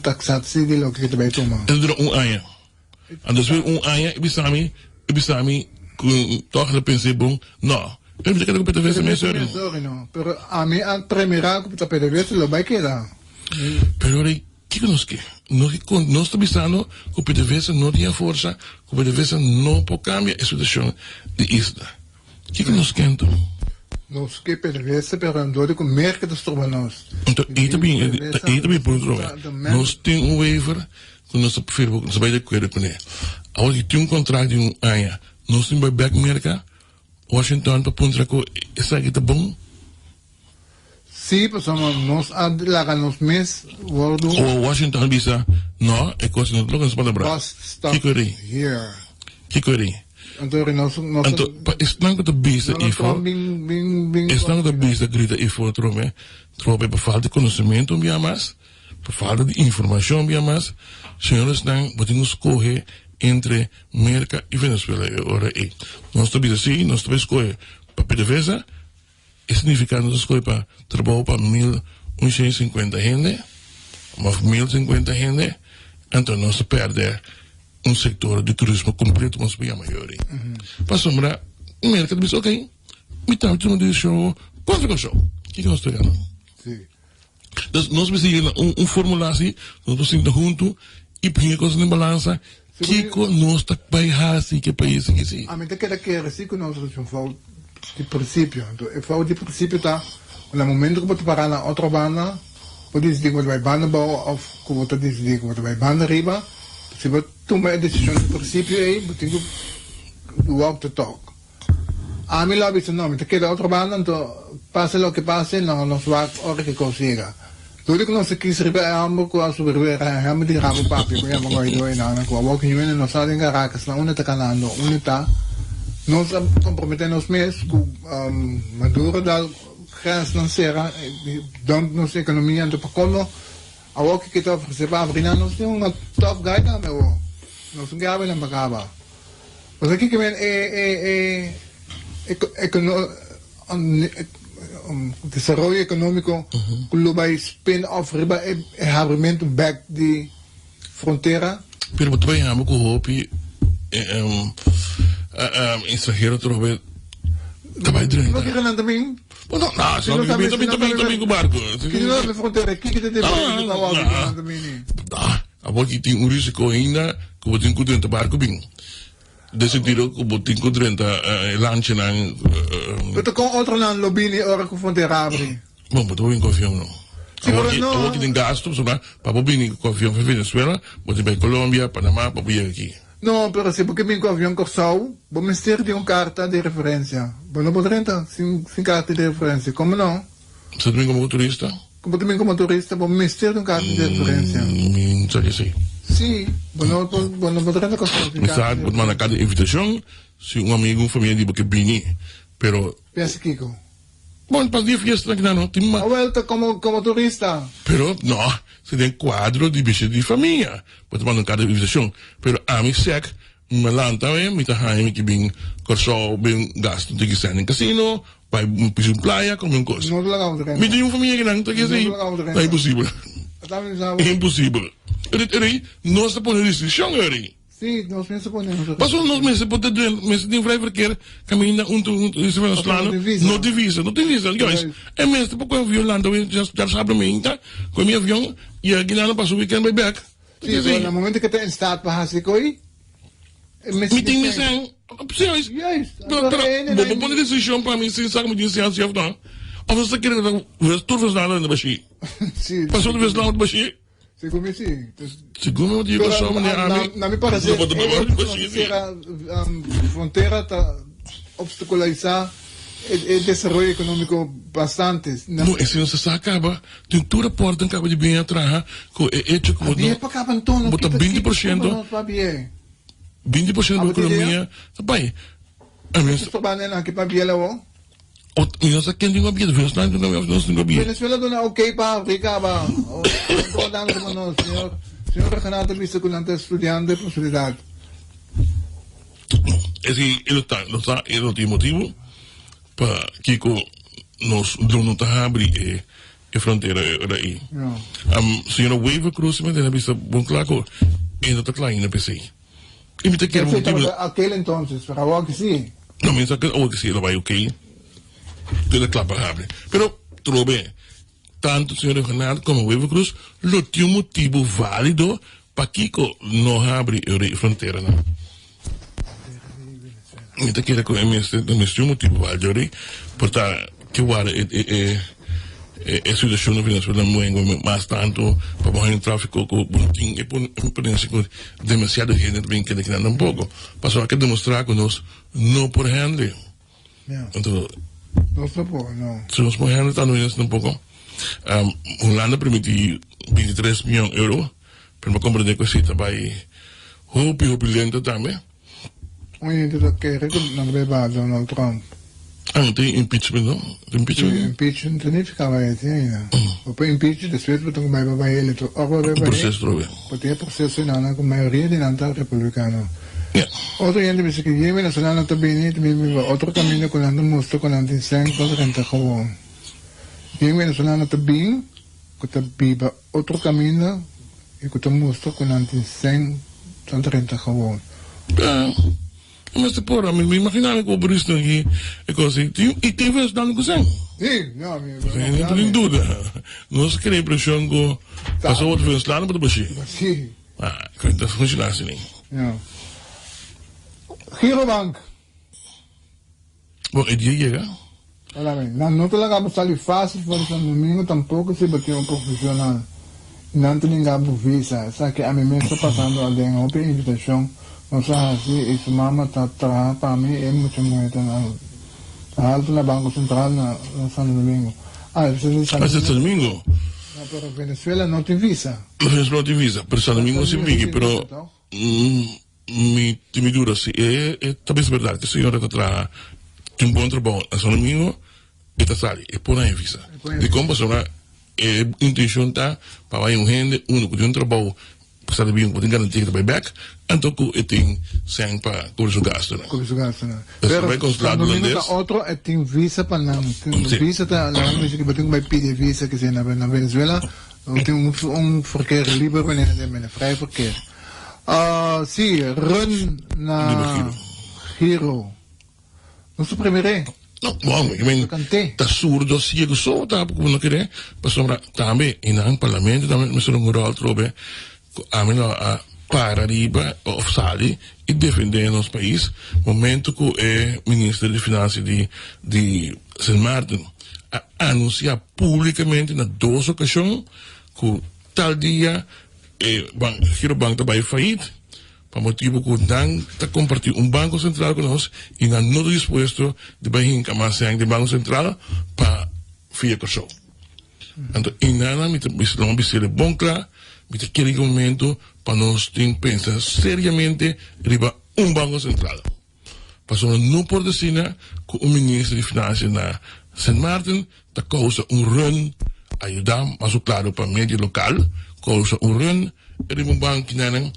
S2: taxatie die ook erbij komen.
S3: En er ano. En dus weer ano, ibisami, toch de princípio, não. Eu me quero que o PDVSA me sorry.
S2: Não, pero a mim a primeira que o PDVSA lo vai quedar.
S3: Pero aí, que nos que? Nós estamos pensando que o PDVSA não tinha força, que o PDVSA não pode cambiar a situação de isla. Que nos quer
S2: Nos que PDVSA, pero andou com mercado dos turbanos.
S3: Então, aí também por outro lado, nós temos waiver que nós preferimos, nós vai de acordo com ele. Agora que tem contrato de ano, nós temos back mercado, Washington para ponto que essa aqui tá bom.
S2: Sim, pessoal, nós adlagamos mês, wordo.
S3: O Washington bisa, não, é coisa não logo nos pode lembrar. Que coisa? Que coisa?
S2: Então,
S3: estão com a bisa e for. Estão com a bisa grita e for trobe por falta de conhecimento, bem mais, por falta de informação, bem mais. Senhores estão botando escolher entre América e Venezuela. Ora aí, nós estamos assim, nós estamos escolher para PDVSA, significa nós escolher para trabalhar para 1.150 gente, mas 1.050 gente, então nós perdemos setor de turismo completo, mas bem maior. Para sombrar, a América diz, ok, me está de show, quanto é o show? O que nós estamos ganhando?
S2: Sim.
S3: Então, nós precisamos formulário assim, nós precisamos junto e põe coisas em balança, que nós estamos para assim, que país que sim.
S2: A mim quer que assim que nós falo de princípio. Eu falo de princípio tá, no momento que você parar na outra banda, pode decidir que você vai banda bom ou que você decidir que você vai banda riba. Se você tomar a decisão de princípio aí, você tem que walk the talk. A mim lá disse não, mas quer outra banda, então passa o que passa, não nós vai hora que consiga. Tudo que nós quis riba é algo que a sobreviver é muito de ramo papi, porque é uma coisa doida, não, que o walk you in nós sabem caracas, não uma tá canando, uma tá nós comprometemos mesmo com Maduro da crise financeira, dando nossa economia, então para como a walk que está oferecendo para abrir, nós temos uma top guy também, nós não queremos nem pagar. Mas aqui que vem desarrollo econômico global spin-off riba é abrimento back de fronteira.
S3: Pero muito bem, amo com o hopi estrangeiro trouxe acabei de
S2: não quero nada também.
S3: Não, só também com o barco.
S2: Que não é fronteira aqui que tem também.
S3: A boa que tem risco ainda que botin ku 30 barco bing. De sentido que botin ku 30 lanche nang
S2: Pero con otro na lobby ora con fronteira abre.
S3: bom, botou em confião não.
S2: Sim,
S3: Agora
S2: mas não-
S3: que tem gasto, para bobin confião para Venezuela, botin para Colômbia, Panamá, para vir aqui.
S2: No, pero si porque vim com avião Corsau, vou me ter de uma carta de referência. Bom, não poderia entrar sem carta de referência. Como não?
S3: Você também como turista?
S2: Como também como turista, vou me ter de uma carta de referência.
S3: Sabe assim.
S2: Sim, bom, não poderia entrar com
S3: Me sabe, botar na cada invitação, se um amigo, uma família de que bini, pero
S2: Pensa, Kiko.
S3: bom, para dia fiesta que não, tem
S2: A volta como turista.
S3: pero não, se tem quadro de bicho de família, botar na cada invitação, pero a mim sec me lanta me tá haim que bem corso bem gasto de que sai em casino, vai um piso praia como um coisa.
S2: Não lá onde
S3: Me tem uma família que não tá aqui assim, é impossível. É impossível. Ele não está pondo restrição, ele.
S2: Sim, nós pensamos.
S3: Passou nos meses, pode ter meses de vrij verkeer, caminha se vai plano, não tem visa, guys. É mesmo, porque eu violando, já sabe mim, tá? Com meu avião, e aqui não passou o weekend by back.
S2: Sim, no momento que está em estado para fazer coisa,
S3: Me tem missão, opções.
S2: Yes.
S3: Vou pôr decisão para mim, sem saber me dizer assim, não. Ou você quer ver tudo os lados da Baixi?
S2: Sim.
S3: Passou de vez lá da Baixi?
S2: Sim, como assim?
S3: Segundo eu digo, só maneira
S2: Na minha parece,
S3: a
S2: fronteira está obstaculizar o desenvolvimento econômico bastante.
S3: Não, esse não se acaba. Tem toda a porta acaba de bem atrás, com hecho como
S2: Havia para cá, Antônio.
S3: bota 20%. 20% da economia. Pai, a minha
S2: Estou trabalhando aqui para Biela, ó.
S3: não sei quem tem uma vida, Venezuela não tem uma vida.
S2: Venezuela dona ok pa, rica ba. Estou dando como no, senhor Renato Vice-Culante, estudante de possibilidade.
S3: Esse ele tem motivo para que nós não tá abrir a fronteira aí. Senhora Waiver Cruz, mas ela vista bom claro, ainda tá claro na PC. E me tá querendo motivo.
S2: Aquele entonces, para agora que sim.
S3: Não, mas que sim, ela vai ok. Tudo é claro para abrir. Pero, tudo bem. Tanto o senhor Renato como o Waiver Cruz, não tem um motivo válido para que não abre a fronteira, não. Me tá querendo com um motivo válido, portanto, que o a situação na Venezuela não mais tanto para morrer em tráfico com boletim e por isso demasiado gente vem querendo um pouco. Passou a demonstrar que nós não por handle. Então,
S2: não se pode, não.
S3: Se nós por handle, está um pouco. Holanda permitiu 23 milhões de euros para me compreender que isso vai roupa lento também.
S2: Então, que não vai Donald Trump.
S3: Tem impeachment, não?
S2: Impeachment significava isso ainda. O impeachment, depois, porque vai ele.
S3: O processo trove.
S2: Porque é processo não, com a maioria de não republicano. Outro gente disse que o venezolano também outro caminho com o mosto com o 100 com 30 como. O venezolano também com outro caminho e com o mosto com o 100 com 30 como.
S3: Mas se porra, me imaginava que o Bristo aqui é coisa assim. E tem vezes dando com sangue.
S2: Sim, não, amigo.
S3: Não tem dúvida. Não se quer a impressão que passou outro venezolano para baixar.
S2: Sim.
S3: Então funciona assim.
S2: Não. Girobank.
S3: Bom, é dia chega.
S2: Olha bem, não talaga salir fácil, por São Domingo tampouco se bateu um profissional. Não tem ninguém por visa. Sabe que a mim mesmo está passando a den open invitação. Não sei se isso mama está atrás para mim é muito moeda na alto na Banco Central na São Domingo. Isso é
S3: São Domingo.
S2: Pero Venezuela não tem visa.
S3: Venezuela não tem visa, pero São Domingo se vive, pero me dura se talvez é verdade que a senhora está atrás de um bom trabalho a São Domingo e está sali, e põe a visa. De como a senhora a intenção está para ir gente, que tem um trabalho São Domingo pode garantir que vai back, então que tem sangue para cobrir o gasto.
S2: Cobrir o gasto, não.
S3: Pero
S2: São Domingo está outro, tem visa para não. Visa está lá, mas que vai pedir visa que seja na Venezuela, tem verkeer livre wanneer vrij verkeer. Sim, run na Giro. Não se primeiro.
S3: Não, bom, eu mean, tá surdo se eu sou, tá, porque não querer, para sombra também, e no parlamento também, mas não rural trobe, a mim a para arriba of sali e defender nosso país. Momento que o ministro de Finanças de São Martin anunciar publicamente na 2 ocasiões que tal dia o banco vai falir, para motivo que não está compartilhando banco central com nós e não está disposto de baixar mais de banco central para fazer coisa. Então, e nada, me ser bom claro, me aquele momento para nós pensar seriamente riba banco central. Passou não por decina que o ministro de Finanças na São Martin está causa run ajudar, mas claro, para média local, causa run, riba banco que não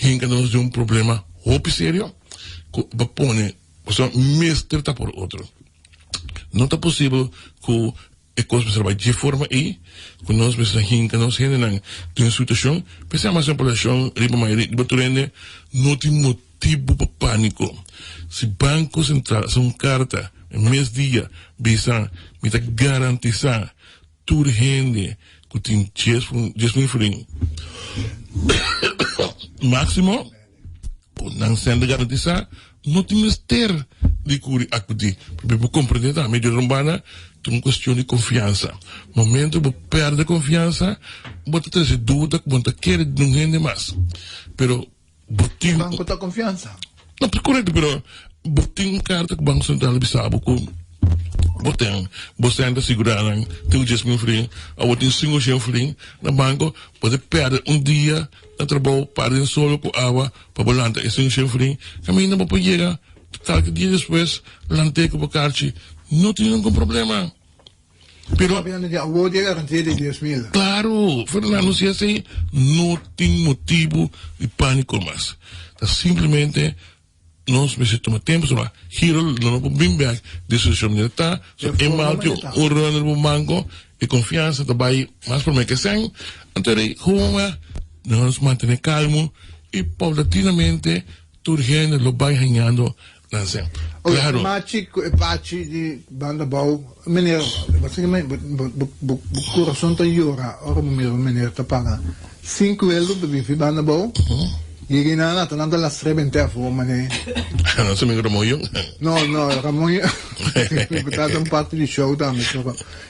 S3: hinca nós de problema muito sério, que vai pôr, mestre está por outro. Não está possível que a coisa vai de forma aí, que nós precisamos hinca, nós ainda tem situação, pensamos em população, riba maioria, não tem motivo para pânico. Se Banco Central, são carta, mês dia, bisa, me garantizar, tudo rende, que tem 10 free. Máximo, não sendo garantizar, não tem mistério de curi acudir. Porque compreender a mídia urbana tem uma questão de confiança. Momento que perde confiança, você tem dúvida que você quer não rende mais. Pero,
S2: o banco está confiança.
S3: Não, correto, pero tem carta que o Banco Central sabe que você ainda segurando, tem o 10 free, ou tem 5 free, no banco, você perde dia, no trabalho, perde solo com água, para volante, e 5 free, caminha para chegar, tal que dia depois, lanteco para carchi, não tem nenhum problema. Pero,
S2: vou ter garantia de 10.000.
S3: Claro, Fernando, se assim, não tem motivo de pânico mais. Tá simplesmente nós precisamos tempo para giro não bem back decisão de tá é mal que o runner do banco e confiança também mais por mim que sem então aí como nós manter calmo e paulatinamente tudo gente lo vai ganhando na zem claro
S2: machi de banda bau meneer basicamente o coração tá llora ora meneer tá paga 5 euros de viver banda bau e nada, tô andando las 3:20 a fome, né?
S3: Não se me Ramonho?
S2: Não, Ramonho. Tá um parte de show também.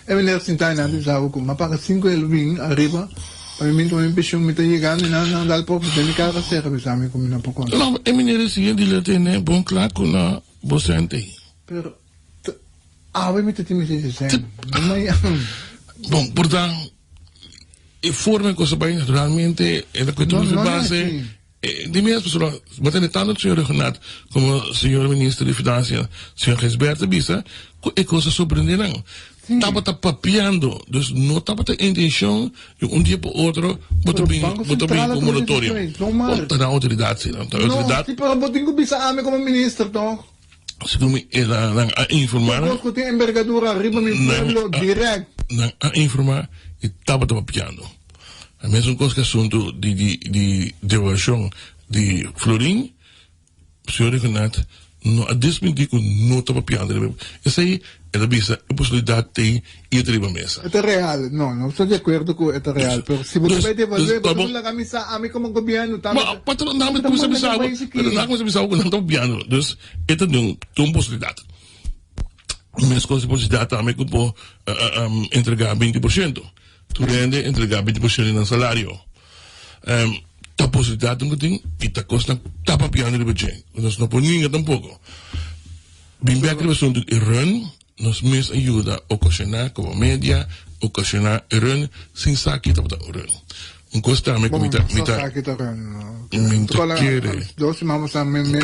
S2: É melhor sentar na diabo com, mas paga 5 euros arriba. Para mim também pensou me tá chegando e não dá pouco de minha casa serra, pensamos como não pouco.
S3: Não, é melhor seguir de lá tem bom claro na docente.
S2: Pero vai me ter me dizer.
S3: Bom, portanto, e forma coisa bem naturalmente é da questão de base. De minhas pessoas, batendo tanto o senhor Renato como o senhor ministro de Finanças, o senhor Gisberto Bisa, é coisa surpreendente. Estava papiando, não estava a intenção de dia para o outro, botar bem como moratório. Está na autoridade, não está na autoridade.
S2: Não, para botar o Bisa ame como ministro, então.
S3: Se como ela a informar.
S2: Nós que tem envergadura arriba no pueblo direto.
S3: A informar e estava papiando. A mesma coisa que o assunto de devolução de Florim, o senhor Renato, a desmentir que não estava piando. Essa aí é a possibilidade de ir para a mesa.
S2: É real, não estou de acordo com é real, mas se você vai devolver, você vai camisa a mim como governo, tá?
S3: Mas não me começa a pensar, que não estava piando. Então, esta tem uma possibilidade. A mesma coisa, possibilidade também que pode entregar 20%. Tu rende entregar 20% no salário. A possibilidade não tem, e a coisa está papiando de budget. Nós não podemos ninguém tampouco. Bem bem que assunto de run, nos mesmos ajuda a ocasionar como média, ocasionar run, sem saque da run. Um coisa também que me tá querer.
S2: Nós vamos a mesmo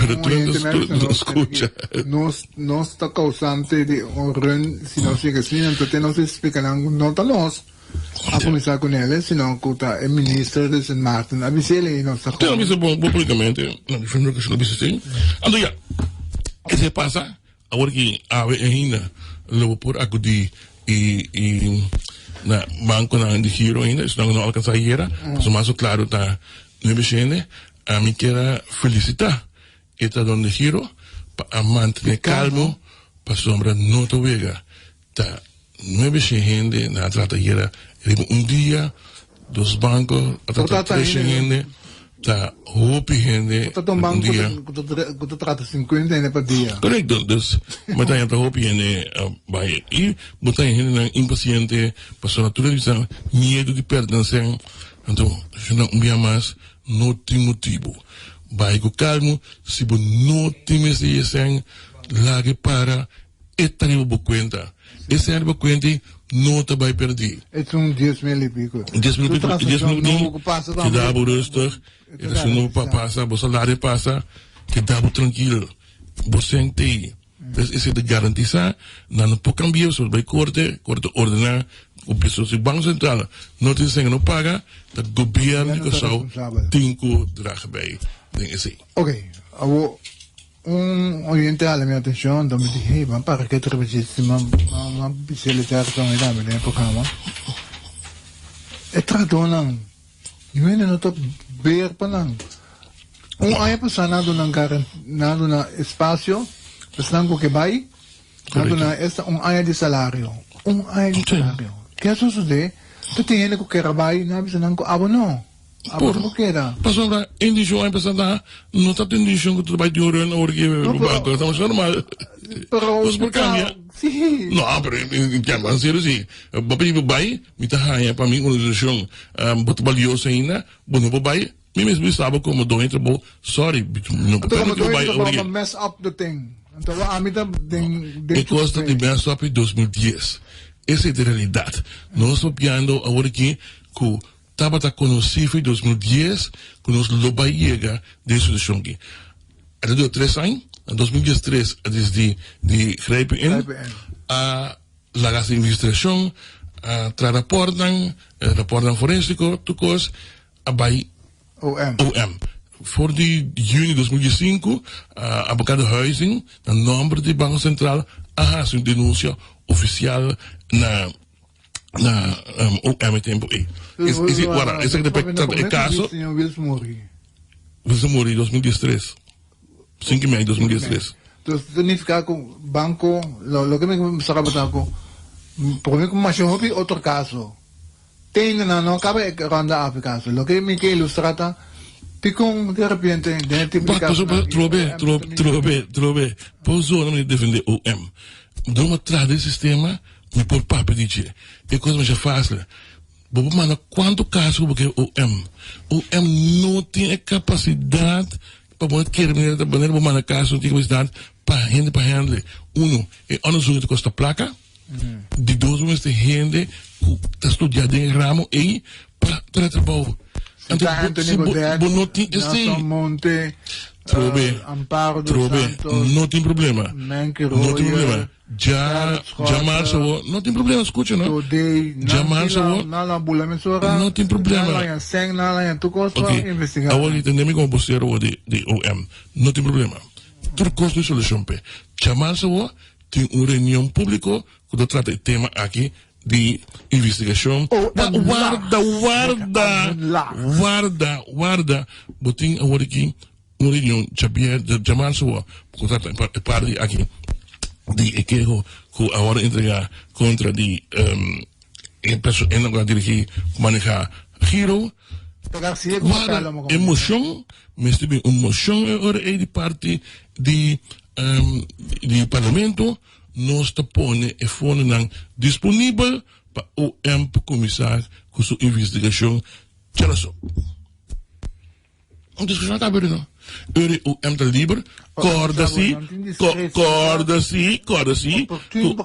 S3: escuta.
S2: Nós está causante de run, se não chega assim, então não se explica não tá nós. A começar com ele, senão que é ministro de São Martin, avisa ele e não está
S3: com ele. Avisa publicamente, não defendo que não avisa assim. Então, já, o que se passa, agora que a ainda, logo por acudir e na banco na de giro ainda, isso não alcança a era, mas o claro está no IBCN, a mim quero felicitar esta dona de giro, para manter calmo, para sombra não te vega, tá. No IBCN na trata era um dia dos bancos, a trata 3 gente, tá hopi gente
S2: Kung tumbang
S3: dia
S2: kung trata 50 na pa dia.
S3: correcto dus matanya tá hopi gente vai e botar gente na impaciente passou natureza medo de pertencer então não um mais não tem motivo vai com calmo se você não tem esse sen lage para etanibo bocuenta esse ano bocuenta não te vai perder.
S2: É 10,000 e pico.
S3: 10 minutos, que dá por rustig. Se não passa, o salário passa, que dá por tranquilo. Você entende? Então, isso é de garantizar, não pode cambiar, só vai corte ordenar, o pessoal do Banco Central, não tem que não paga, o governo que só tem que dragen bij.
S2: Ok, oyente a la minha atenção, então me disse, hey, mas para que trabalhar se uma especialidade com ela, me lembro como é tradonang, e me não tô ver para não, aí passando nado na espaço, passando que vai, nado na esta área de salário, que é só sucede, tu tem ele que quer vai, não precisa não abono. Por que era?
S3: Passou para indígena aí passando não está tendo indígena que trabalha de ouro na hora que o banco estamos normal. Mas por cambia?
S2: Sim.
S3: Não, pero em que mais sério sim. Papai me vai, me tá aí para mim organização botar valioso ainda, bom não vai. Me mesmo estava como do entra bom, sorry, não pode vai
S2: ouro. Mess up the thing. Então a mim tá
S3: de costa de mess up em 2010. Essa é a realidade. Nós estamos piando agora aqui que estava conhecido em 2010, quando nós loba chega dessa situação aqui. Era de 3 anos, em 2013, desde de grijpen in, la investigação, tra rapporten forensico, toekomst, bij OM. Voor die juni 2005, abacado Huizing, na nombre de Banco Central, zijn denúncia oficial na OM tempo aí. Esse é o caso. Wilson Mori, 2013. 5 de maio de 2013.
S2: Então, significa que o banco, lo que me saca batako, por mim como mais outro caso. Tem não cabe ronda a caso. Lo que me que ilustrata, ficam de repente dentro de caso.
S3: Trobe. Posso não me defender OM. Dá uma trás desse sistema, me por papo dizer. É coisa mais fácil. Bobo mano, quanto caso porque OM não tem capacidade para poder querer da maneira como mano caso não tem capacidade para handle. É onderzoek de costa placa. De 2 meses de gente que está estudando em ramo e para trabalhar. Então, não tem esse
S2: Monte, Amparo dos Santos,
S3: não tem problema. Não tem problema. Já marcha, não tem problema, escuta, não? Já marcha, não tem problema. Ok, agora entendemos como você era de OM, não tem problema. Tudo custa de solução, pe. Já marcha, tem uma reunião pública que trata o tema aqui de investigação. Guarda. Botem agora aqui uma reunião, já marcha, que trata parte aqui. De queijo que agora entregar contra de pessoa não vai dirigir manejar giro emoção mas também emoção agora é de parte de parlamento nós está pondo e fone não disponível para o começar com sua investigação já só discussão está aberta o está livre corda-se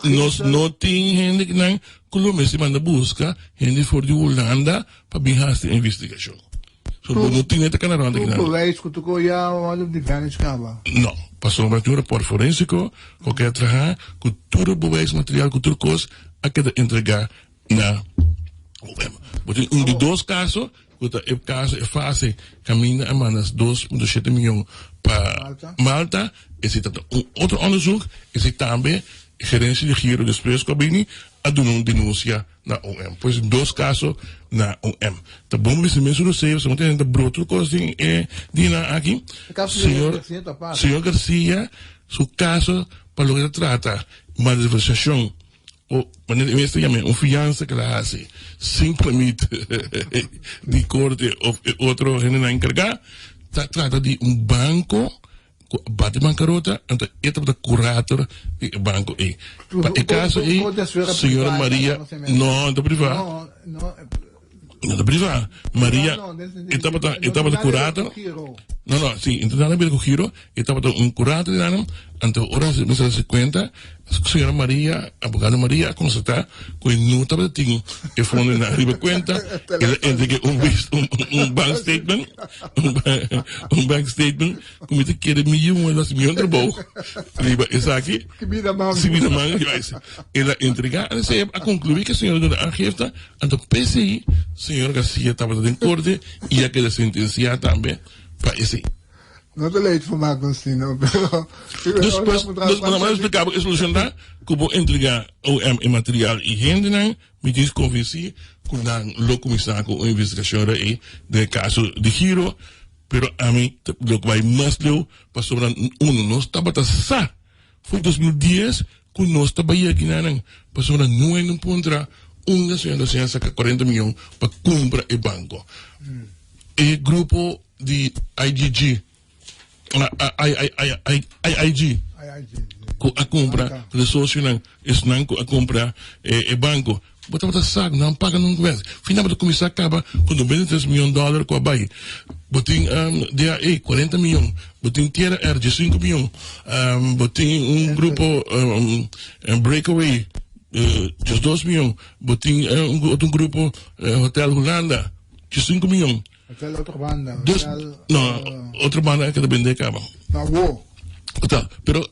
S3: nós não tem gente que não Colômbia se manda busca gente for de Holanda para vir a esta investigação não tem nada que não não passou para um rapport forensico qualquer trabalho com todo o bewijs material com tudo coisa a cada entregar na OM de 2 casos o caso é fácil caminha a manas 2,7 milhões para Malta, esse outro onderzoek is também gerência de giro después cabine a dar uma denúncia na OM. Pois 2 casos na OM. Tá bom, mas mesmo não sei, você não tem broto coisa de na aqui. Senhor Garcia, seu caso para lo que trata, manifestação o wanneer de llame un fianza que la hace sin permiso de corte o otro general encargado, trata de un banco bate bancarrota, então entra o curator do banco. Para o caso aí, senhora Maria, não, da privada. Não, da privada. Maria, estava de curator. Não, sim, então não é bem giro, estava um curator de nada, então ora se me se conta, senhora Maria, abogada Maria, constatar que não estava tinha e fundo na riba conta, ele que um bank statement, um bank statement, como te quer milhão de trabalho, riba essa aqui, se vira manga, ela entregar, a concluir que a senhora dona aangifte, então PCI, senhora Garcia estava em corte e a que sentenciar também. Esse.
S2: Não te leite para Agostino, pero...
S3: Depois, nós explicamos a solução da que vou entregar o material e gente não me diz convencer que não começar com a investigação aí do caso de giro, pero a mim lo que vai mais leu para sobrar não estava tá foi 2010 que nós estava aí aqui não para sobrar não encontrar uma senhora saca 40 milhões para comprar o banco. E grupo de IGG, IIG, a compra, de sócio não, isso não a compra é banco. Botava saco, não paga não começa. Finalmente começar acaba quando $23 milhões com a Bahia. Botem DAE 40 milhões, botem Tierra RG 5 milhões, botem grupo Breakaway de 2 milhões, botem outro grupo Hotel Holanda de 5 milhões.
S2: Aquela outra banda.
S3: Outra banda que também acaba.
S2: Não,
S3: pero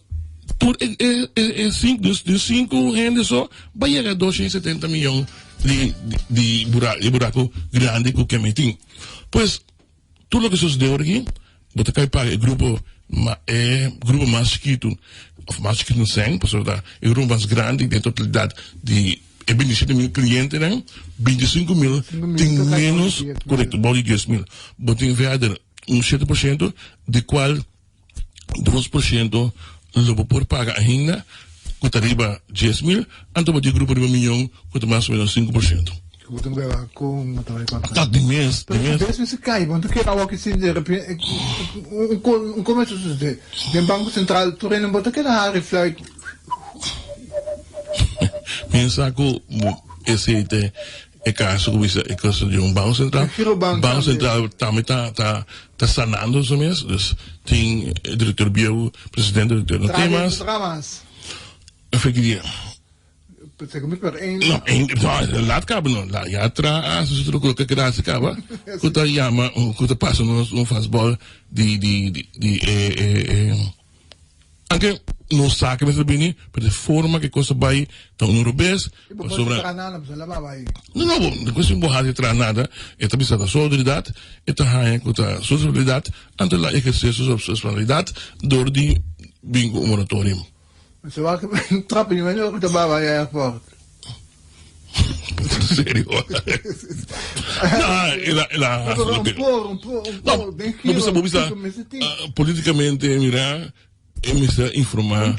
S3: por de 5 rendas só, vai chegar 270 milhões de buraco grande que me tem. Pois, tudo o que sucedeu aqui, você vai pagar o grupo mais chiquito, mais chiquito no 100, por o grupo mais grande, tem totalidade de 27 mil clientes, né? 25 mil tem menos, correto, bom de 10 mil. Botem verder 7%, de qual 2% lo por pagar ainda, que arriba 10 mil, então botem grupo de 1 milhão, que mais ou menos 5%. Tá, de mês.
S2: Mas se cai, quando que era o que se de repente, como é que sucede? O Banco Central, tu não bota que na reflete.
S3: Pensa que esse é caso de um banco central. O banco central também está sanando isso mesmo. Tem diretor bio, presidente, diretor. Não tem mais. Não, laat cabo não. Já atrás, se você coloca que se acaba, quando chama, quando passa fastball anche non sa che mi bene per forma che cosa vai da un rubes sobre no questo non ha tra nada e ta bisa da solidariedad e ta ha con ta solidariedad ante la ejercicio de responsabilidad door die bingo moratorium
S2: se va che trappi meglio che bava airport
S3: serio
S2: un po'
S3: politicamente mira emissão informar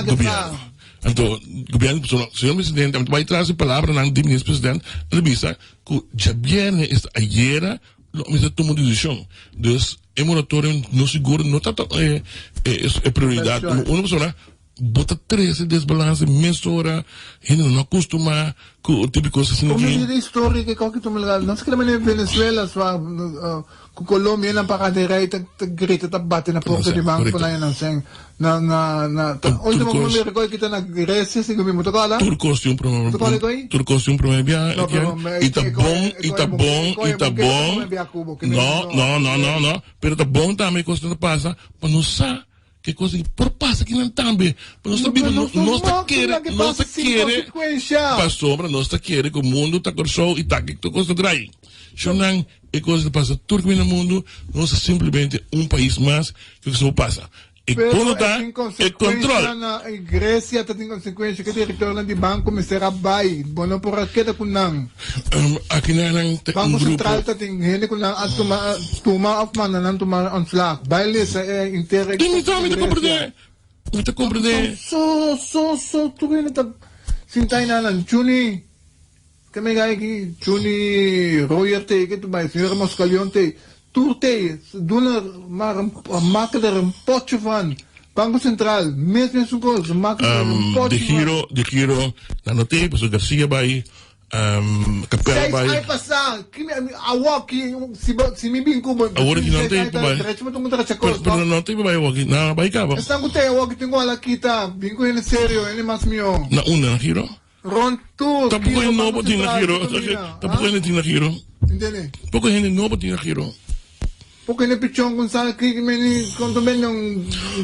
S3: governo. Então, governo, senhor presidente, vai trazer palavra na ministro presidente, ele disse que já viene esta ayer, lo ministro tomou decisão. Então, o moratório não seguro, não está é prioridade. Uma pessoa bota 13 desbalance mensura, ainda não acostuma com o tipo de coisa assim.
S2: Como é a história que qualquer um legal, não se quer em Venezuela, com Colômbia não para de rei, grita, bate na porta de banco na não na onde vamos me recolher que está na Grécia, se como muito cala.
S3: Tudo costume problema bem. Está bom. Não. Pero está bom também coisa passa, para não saber que coisa que por passa que não também, nós está querer para sombra, nós está querer que o mundo está corso e tá que coisa trai. Chonan é coisa que passa tudo no mundo, nós simplesmente país mais que isso passa. E quando está é controle.
S2: Na Grécia tem consequência que diretor de banco me será bai, bono por aquela com não.
S3: Aqui não
S2: Banco Central tem gente com não toma afmana toma anslag. Baile é inteiro.
S3: E me compreender.
S2: Só tu vem Sintay na lang, Juni. Kami nga iki, Juni Royer te, ito ba, Senyor Moscalion te, Turte, doon makadar ang pocho van, Bangko Sentral, mesmo sungkol, makadar ang pocho van.
S3: De Giro, na note, Pastor Garcia bay, Capella bay.
S2: Ay pasa, kimi awak si Mibing ko ba?
S3: Awak kinante pa bay.
S2: Diretso mo tungkol sa chakos.
S3: Pero note pa bay, wag na bay ka ba?
S2: Están ko tayo, awak ito wala kita. Bingko yun serio, yun mas mio.
S3: Na una na Giro?
S2: Ron tu.
S3: Tampoco yun no pa din na Giro. Tampoco yun din na Giro.
S2: Hindi ni.
S3: Poco yun no pa din na Giro.
S2: Porque na pichong kung saan kikimeni kontumen ng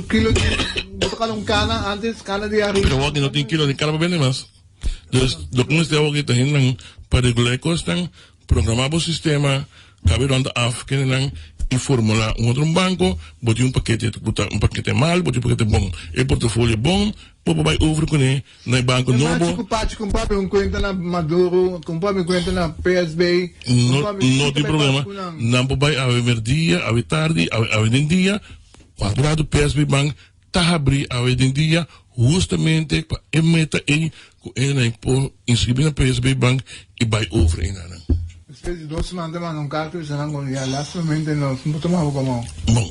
S2: kilo buto kalong kana antes kana diari.
S3: Pero wag no tin kilo de cara ba mas. Dus lo que nos debo que tahin lang paregulekos ng programado sistema cabe ronda af que lang y formula un otro banco, bote un paquete mal, bote un paquete bon, el portafolio bon, popo vai over con na banco novo.
S2: Kung papi yung kwenta na Maduro, kung papi yung kwenta na PSB,
S3: no tem problema. Não vai haver merdia, haver tarde, haver den dia, o PSB Bank tá abrir haver den dia justamente para emeta em por inscrever na PSB Bank e vai over em nada.
S2: Después de 2 semanas man un carta y se han ya last momento nos tomamos como.
S3: Bom,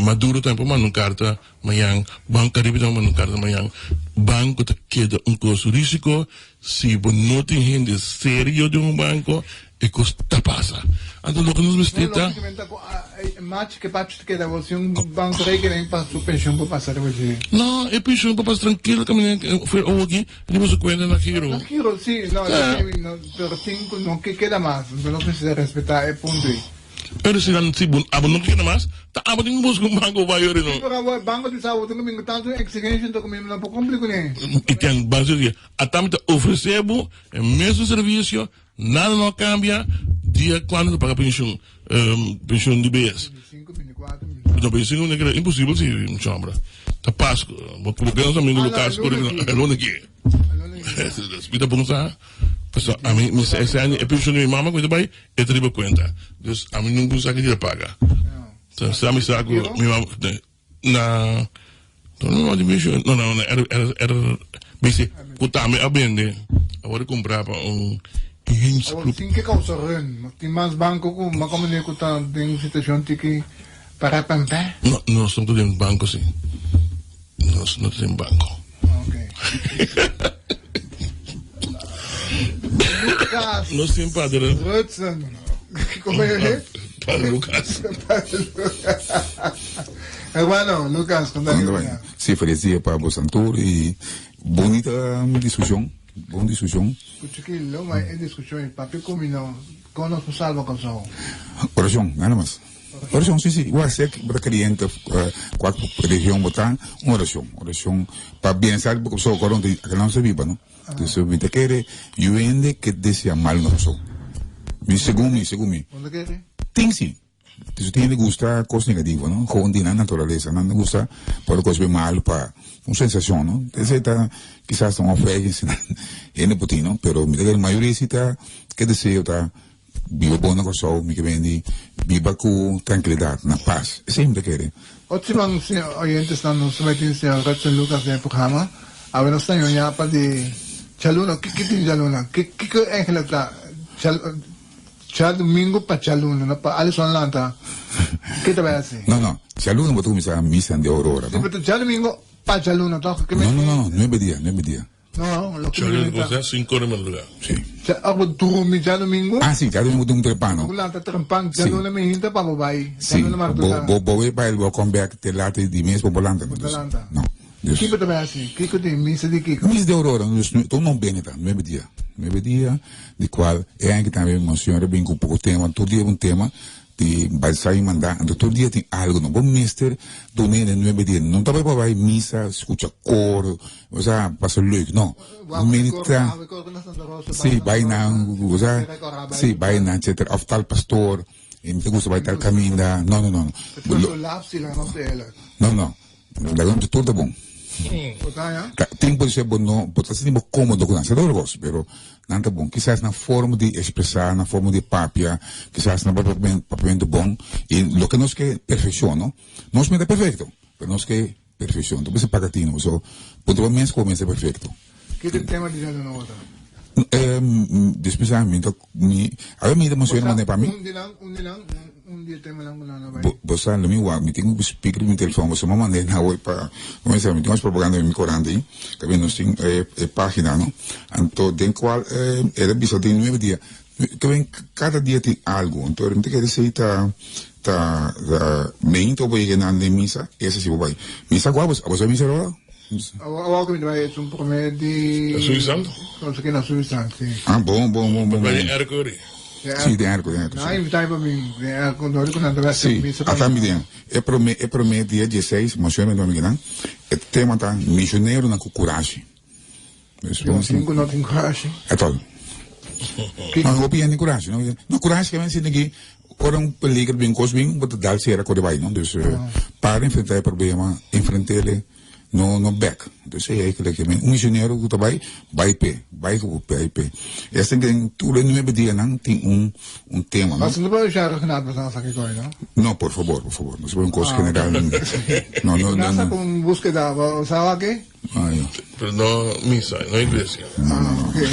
S3: Maduro tempo man un carta, mayang Banco Caribe man un carta mayang banco te queda un costo risco si no tem gente serio de un banco e costa pasa. Então lo que nos vestita
S2: match que patch que da você um banco requerem para sua pensão para passar hoje.
S3: No, é pensão para passar tranquilo que foi aqui, ele me cuenta na Giro.
S2: Na Giro sim, no, pero cinco no que queda más, no precisa respetar é ponto.
S3: Pero se não se bom, não queda mais, tá abo tem buscar um banco maior não.
S2: Pero banco de saúde tem que tanto exigência do comigo não pouco complicado né.
S3: E tem base a tamita oferecebo o mesmo serviço, nada não cambia dia quando paga pensão, pensão de BS.
S2: 24
S3: Não, pensão não é impossível se não chambra. Tá Páscoa, vou colocar também no local por alone aqui. Spita bom sa. Pessoal, a mim esse ano é pensão de minha mama quando vai é tribo conta. Dus a mim não precisa que ele paga. Então, se a mim saco minha mama na não de pensão, não, era bem kutame abende. Agora comprar para
S2: Sim que causa ren, tem mais banco com uma comunidade que tem situação que para pampa.
S3: Não, nós estamos em banco sim. Nós não temos banco.
S2: Ok. Lucas.
S3: Nós temos padre.
S2: Rutsen. Como é?
S3: Padre Lucas.
S2: Hermano, Lucas, contame.
S7: Sí, felicidades para Bosantur y bonita discusión. Boa discussão.
S2: Não, mas é discussão. Papi combinou. Conosco salva com o
S7: Oração, nada mais. Oração, sim, sim. Igual sei que para cliente, qual religião botar, uma oração. Oração para bem-estar, porque só agora que não se viva, não? Então, se você quer, eu ende que deseja mal na pessoa. Segundo mim.
S2: Onde quer?
S7: Tem sim. Isso tem que gostar coisa negativa, não? Com a natureza, não gusta para coisa mal, para uma sensação, não? Então, quizás uma ofensa, é nepotismo, não? Pero a maioria está que deseja estar viva boa coisa, me que vende, viva com tranquilidade, na paz. Sempre quer.
S2: Outros oyentes estão nos submetindo a Rutsen Lucas do programa. A ver, nós estamos já para de Chaluna. Que tem Chaluna? Que é que está? Domingo para Chaluna, não para Alisson Lanta. Que te vai assim?
S7: Não. Chaluna botou começar a missa de Aurora, não?
S2: Domingo para Chaluna, então que
S7: não é dia.
S2: Não, lo que
S3: Você é 5 horas no lugar.
S7: Sim.
S2: Ako dormi já domingo.
S7: Ah, sim, já domingo um trepano.
S2: Wala ta trempang, Chaluna me hinta pa babai.
S7: Sim. Bo vai o comeback te late di mês popolanta. Não.
S2: Kiko te vai assim? Kiko tem missa de Kiko.
S7: Missa de Aurora, não bem, tá? 9 dia. 9 dia, de qual é que também menciono bem com pouco tema, todo dia um tema. De basar e mandar, todo dia tem algo, não bom mister, do nene 9 dias, não tá para vai missa, escuta coro, ou seja, passa leuk, não, medita, sim, vai na, ou seja, sim, vai na, etc, of tal pastor, e me gusta vai tal caminha, não, tudo bom. Tempo de ser bom, não, pode ser muito cômodo com essa negócio, pero não tá bom. Quizás na forma de expressar, na forma de papia, quizás na papamento bom, e lo que nós quer perfeição, não? Nós não é perfeito, mas nós quer perfeição. Então, você paga tino, so, pode menos começar perfeito.
S2: Que tema di dyan na wata?
S7: Despesamente, a mí me emociona más para mí.
S2: Un tema lang muna na ba?
S7: Basta alam mo, mi tengo speaker mi telefono, basta mamanda na away pa, como se llama, tengo propaganda en mi corante, que nos ting página, no? Anto den cual era bisa de 9 días, que ven cada día tiene algo, entonces me queda decir ta meinto voy a de misa, ese sí voy. Misa cuál, vos misa ahora?
S2: Awa ko ba es un poco di
S3: Suizan?
S2: No sé qué na Suizan, sí.
S7: Ah, bom.
S3: Bij de Ercuri.
S7: Sim, de arco.
S2: Na invitai pa mi, quando ori con andare a
S7: Sim, a família. É promet dia 16, mas eu não me engano. É tema tá missionário na coragem.
S2: Yung 5 no ting crash.
S7: É todo. Não, opinião de coragem, não. Não coragem que vem se ninguém orang peligro bem cos bem, botar dal será coisa vai, não. Dus para enfrentar o problema, enfrentar ele no back. Dus é aí que um missionário que vai com pé. Essa tem tudo no mesmo dia não tem um tema, não?
S2: Mas não vai já reconhecer para essa coisa, não?
S7: Não, por favor. Não se pode coisa general. Não.
S2: Nasa com búsqueda, sabe quê?
S3: Pero no misa, no iglesia.
S2: Ok.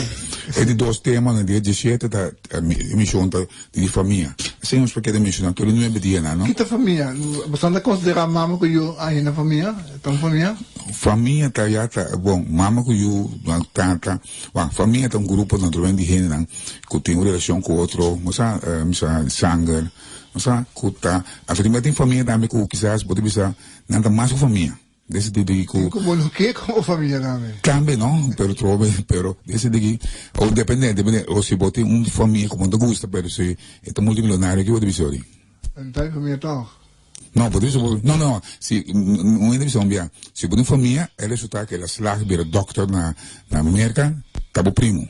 S7: É de dois temas, no dia 17, a missão de família. Assim, uns pequenos missionários, que não é dia, não?
S2: Kita família, você anda considerar mama que eu aí na família? Então família?
S7: Família tá já bom, mama que eu tanta, família tá grupo naturalmente de gente, que tem uma relação com outro, misa sangue, misa kuta. A família também que quizás pode pensar, nada mais com família. Desse de que
S2: como que como família
S7: também não, pero desse de ou depende ou se bote família como te gusta, pero se é multimilionário que pode dizer.
S2: Então família tá.
S7: Não, pode dizer, não, se uma divisão bem, se bote família, ela está que ela slag vira doctor na América, tá bom primo.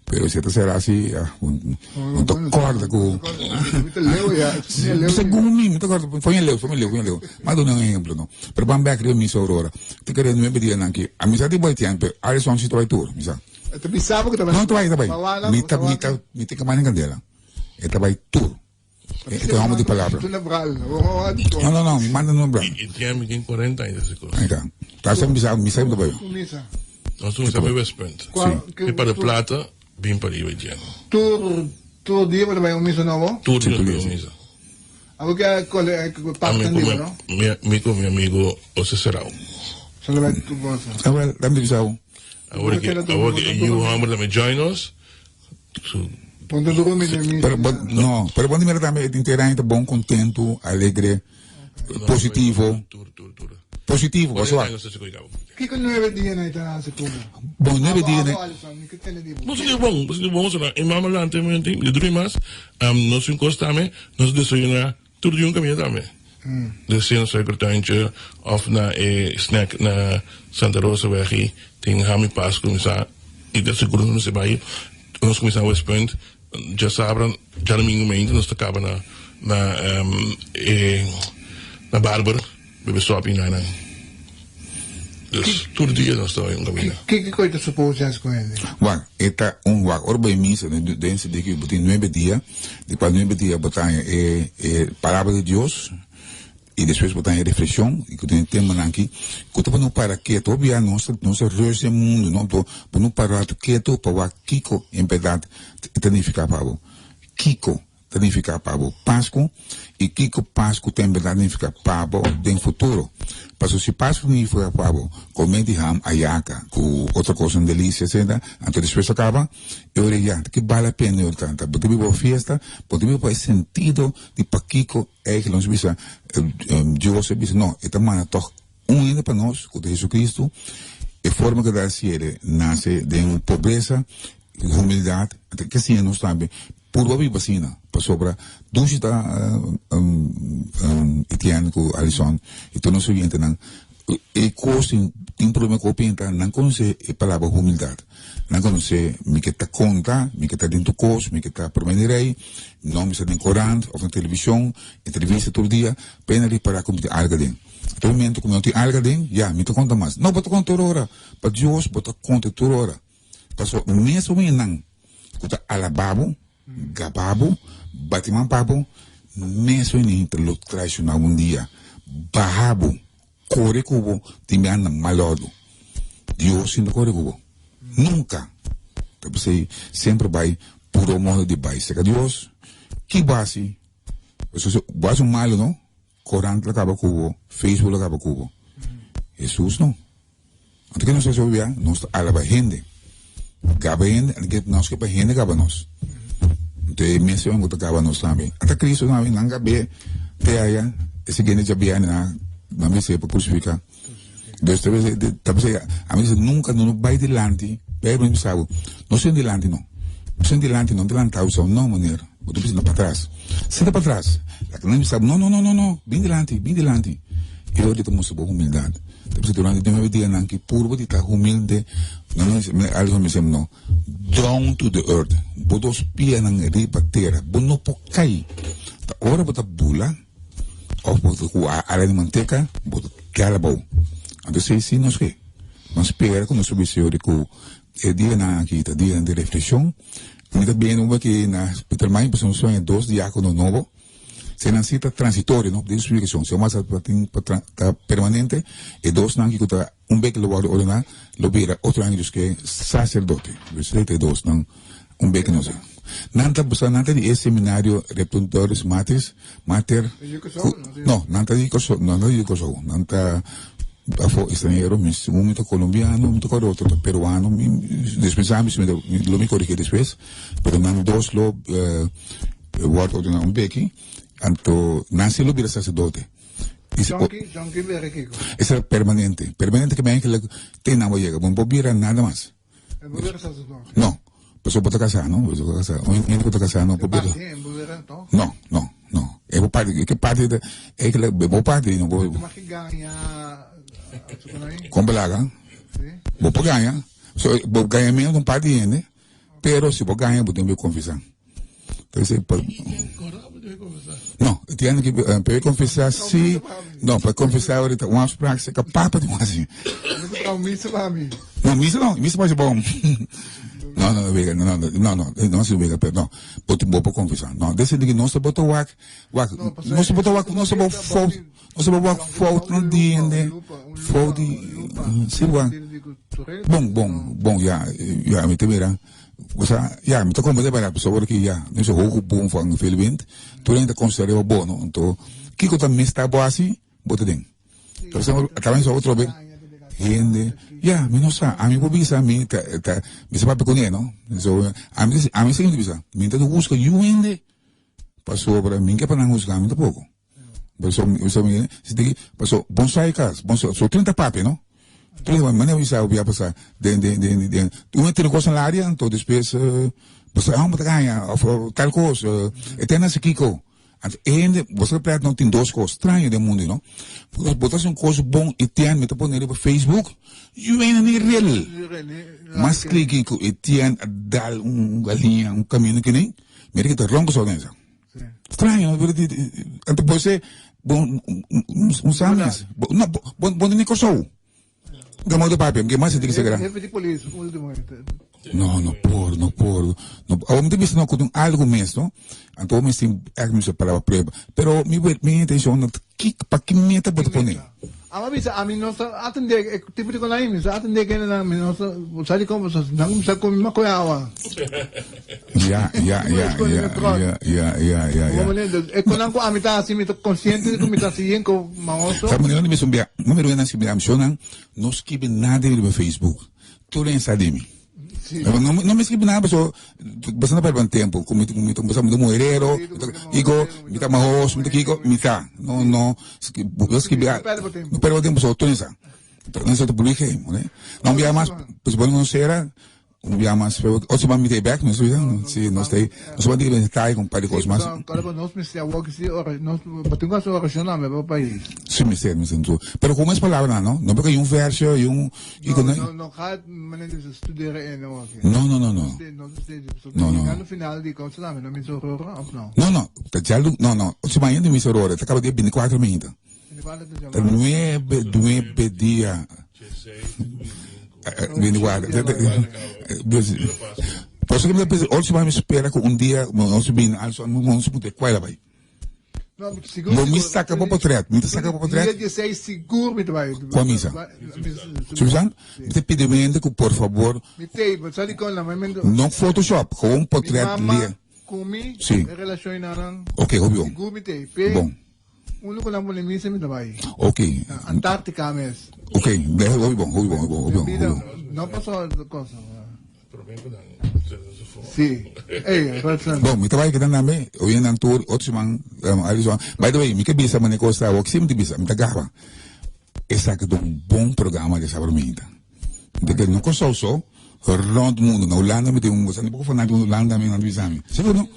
S7: Pero se será assim, não tô corda com segundo me tô corda, foi leu. Mas não é um exemplo, não. Pero vamos ver que missa Aurora. Te quero não me pedir não que a missa de boa tempo, a lição se vai tur, missa.
S2: Tu pensava que tava.
S7: Não, tu vai. Me tem que mandar candela. Ela vai tur. Então vamos de palavra. Não, me manda no branco.
S3: Y tiene 40 años de cosa.
S7: Aí tá. Tá sempre missa do bem.
S2: Missa.
S3: Nós estamos a West Point. E para Plata, bem para ir vediano.
S2: Tu dia para vai missa novo?
S3: Tudo na misa.
S2: Algo que parte de no?
S3: Mi amigo José Serrao.
S2: Só vai tu gosta.
S7: Agora, dá-me visão.
S3: Agora que you hammer também join us.
S2: Ponto do rumo de missa.
S7: Pero quando me também inteiramente bom, contento, alegre, positivo. Positivo, pessoal.
S2: Que com 9 dias na itana se tudo.
S7: Bom, 9 dias, né?
S3: Positivo bom, em mama lá também tem de mais. Nós encostamos, nós desayunamos tudo de caminho também. Descendo secretário of na snack na Santa Rosa weg tem Rami Pasco começar e de seguro não se vai. Nós começamos a West Point, já sabem, já no domingo nós tocava na Bárbara. Bebe shopping na. Dus todo dia nós estamos em caminho.
S2: Que coisa supôs com ele?
S7: Eta orba missa, dentro de que tem 9 dias, depois 9 dias botar palavra de Deus e depois botar reflexão e que tem tema aqui, que tu não para quieto, obviamente nossa rege mundo, não parar quieto para Kiko em verdade significa para Kiko significa para Páscoa e Kiko Páscoa tem verdade significa para no futuro. Mas se Páscoa significa para comer de ham ayaca com outra coisa delícia, etc. Então depois acaba, eu diria que vale a pena eu tanto. Pode vir para festa, pode vir para sentido de para Kiko é que nós bisa Deus bisa não, é também toch ainda para nós com Jesus Cristo. É forma que ele nasce de uma pobreza, humildade, que assim nós também por uma vacina para sobra dois da Etienne com Alison então nós seguinte não e coisa tem problema com pinta não conhece a palavra humildade não conhece me que tá conta me que tá dentro coisa me que tá promenirei não me está em Corão ou na televisão entrevista todo dia pena ali para como algo dentro todo momento como eu tenho algo dentro já me te conta mais não bota conta toda hora para Deus bota conta toda hora passou mesmo não kuta alababo gababo, batiman pabo, mesmo em lo tradicional um dia, barrabo, core cubo, timiana malodo. Deus ainda core cubo. Nunca. Você sempre vai por um modo de base. Que Deus, que base, base malo, não? Corante acaba com Facebook acaba com Jesus, não. Antes que nós sabíamos, nós alaba gente. Gaba gente, nós que para gente gaba nós. Então, mesmo quando acaba nós também. Até Cristo também, não gabe, te aí, esse gente já bem na mesa para crucificar. Então, talvez a mim nunca não vai delante, pero não sabe, não sei delante não. Não sei delante não, delante não maneira. Eu tô pensando para trás. Senta para trás. Não sabe, não, bem delante. Eu digo muito sobre humildade. Então, durante o meu dia, não que puro de estar humilde, algo me chama não. Down to the earth. Bodos pia nang riba terra, bono po kai. Ta ora bota bula, ou bota com área de manteca, bota calabou. Então, se nós que nós espera que nós subimos o dia na aqui, dia de reflexão. Muito bem, não vai que na Peter Main, passamos só em 2 diáconos novos. Se não cita transitório, não de explicação. Se mais para permanente, e 2 não que está vez que lo vai ordenar, lo vira outro ano que sacerdote. Versículo 2 não vez que não sei. Nanta de esse seminário reprodutores mater. Não, nanta de coso, nanta afo estrangeiro, muito colombiano, muito outro peruano, dispensamos, lo me corrigi depois, pero não 2 lo word ordenar beque. Anto, nasce lo vira sacerdote.
S2: Jonki Berekico.
S7: Eso es permanente. Permanente que me dice que te no llega. No vira nada más. No. Pues yo puedo casar, ¿no? Pues yo puedo casar. Hoy en puedo casar, no puedo vira. No. Es parte, que parte de, es que le bebo parte, no puedo. Con belaga. Vos puedo ganar. Vos ganar menos un parte de, pero si vos ganar, vos tenés que confesar. Entonces, não, tiene que para confessar sim, não, para confessar ahorita umas práticas que papa de assim.
S2: Não, missa para mim.
S7: Não, missa pode bom. Não se vega, perdão. Boto bom para confessar. Não, decide que não se botou wak, não se botou wak, não se botou foto, não se botou wak foto no dia, né? Foto, se wak. Bom, já me temera. Ja, me tocou muito para a pessoa que já não se roubo bom fang felizmente, tu ainda considera bom, não? Então, que coisa me está boa assim, bota dentro. Então, acaba só outro bem. Gente, já, me não sabe, a mim visa, a mim me se papo com ele, não? Então, a mim seguinte visa, me tá busca you ainda, passou para mim que para não buscar muito pouco. Passou, se tem que passou bonsai casa, bonsai, só 30 papel, não? Então, mas não sabe o que vai passar. Tu entra coisa na área, então depois você vamos ganhar tal coisa. Eterna se Kiko. Você presta não tem 2 coisas estranhas do mundo, não? Porque botar uma coisa bom e tem me tá pondo no Facebook, you ain't nem real. Mas clique que e tem dar galinha caminho que nem, mira que tá ronco só dentro. Estranho, então você bom sabe isso. Bom nem coisa. Gamo de papel, que mais tem que ser grande. Não por. Ao mesmo tempo, não com algo mesmo, então ao mesmo tempo, para a prova. Pero minha intenção é que para que me está por poner.
S2: A mim não atender, tipo de coisa, atender que não, não sabe como, não sabe como uma coisa.
S7: Ya.
S2: É quando a mim está assim, me consciente de como está assim, com maoso.
S7: Sabe, não me sumbia, não me ruína se me ambicionam, não escreve nada no Facebook. Tu nem sabe de mim. Não me escreve nada, você não perde tempo, como me moerero, igual, me tá maoso, me tá kiko, me tá. Não escreve, não perde tempo, só tu nem sabe. Pero não se te publique, né? Não via mais, pues bueno, não será. Já mais, ou se vai me ter back, não sei, se nós tem, nós vamos ter detalhe com para coisas mais.
S2: Claro, nós me se awak se, nós batemos a sua oração no meu país.
S7: Sim, me sinto. Pero com mais palavras, não porque um verso e
S2: não gaat maneira de estudar não.
S7: Não.
S2: No final de conta não me sorora ou não?
S7: Não. Se vai ainda me sorora, acaba de 24 minutos. 9 dias. Por isso que me pensa, hoje vai me espera com dia, não se bem, also não se pode qual vai.
S2: Não, seguro.
S7: Vou me sacar para potreto. Me sacar para
S2: Dia
S7: potreto.
S2: 16, seguro, me vai.
S7: Com a missa. Susan, te pedimento que, por favor,
S2: Me tem, mas sabe com la mamãe.
S7: não Photoshop, com um potreto ali.
S2: Comi,
S7: Sim.
S2: relação naran.
S7: Ok, óbvio.
S2: Seguro, me tem.
S7: Bom,
S2: Uno com la mole missa, me vai.
S7: ok.
S2: Antártica mesmo.
S7: Ok, óbvio.
S2: Não passou coisa. Sim. Ei, relação.
S7: Bom, me trabalho que também, eu ia na tour, outros man, Arizona. By the way, me que bisa man costa, o que sempre bisa, me tagava. Essa que é bom programa de sabermenta. De que não costa só, rond mundo, na Holanda me tem você não pode falar na Holanda me não bisa me. Sabe não?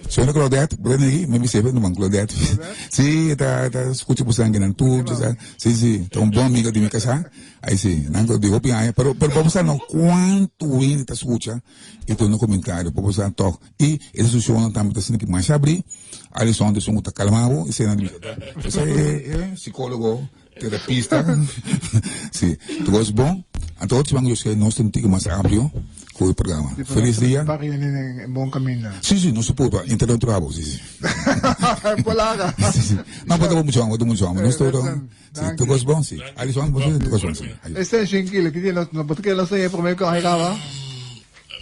S7: Só na Claudette, Brené, me sabe não Claudette. Sim, tá escute por sangue na tour, sim, tá bom amiga de me casar. Aí sim, não digo opinião, pero vamos a não quanto ele tá escuta, então no comentário, vamos a toque. E essa discussão também tá sendo que mais abrir, ali só onde somos tá calmado, e cena de esse é psicólogo, terapista. Sim, tudo bom? Então outros vamos que nós temos que mais abrir com o programa. Feliz dia.
S2: Para ir em bom caminho.
S7: Sim, não se pode, entendeu o trabalho, sim.
S2: Polaga.
S7: Não, podemos chamar, não estou. Sim, tu gosta bom, sim. Ali só você tu gosta bom, sim.
S2: Este é Shinkile, que não pode que ela saia para o meio que arregava.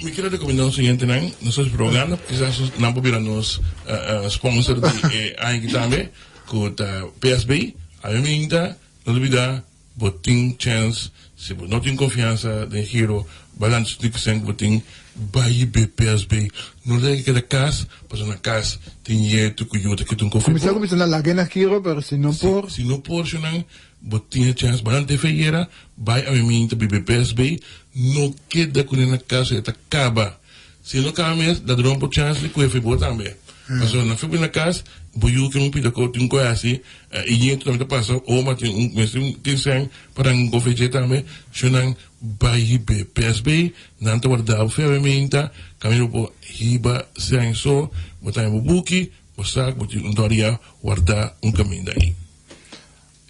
S3: Me quiero recomendar o seguinte, ¿no? Nosotros programa, quizás no podemos sponsor de ahí también, con PSB, a mí me inta, no olvidar, botín chance, si no tiene confianza de giro, balance de que se botín, vai PSB, no le que la casa, pues una casa, tiene tu cuyote que tu
S2: Começou a largar na Kiro, pero se não por.
S3: Se não por, senão, botinha chance, balante feira, vai a mim, PSB, não queda com ele na casa, ele acaba. Se não acaba mesmo, dá drone por chance, ele cuida foi também. Mas na fibra na casa, boiu que não pida que tem coisa assim, e então também passa, ou mas tem sem para um confeite também, senão vai PSB, não te guardar o ferramenta, caminho por riba sem só, botar em buki, botar um doria guardar caminho daí.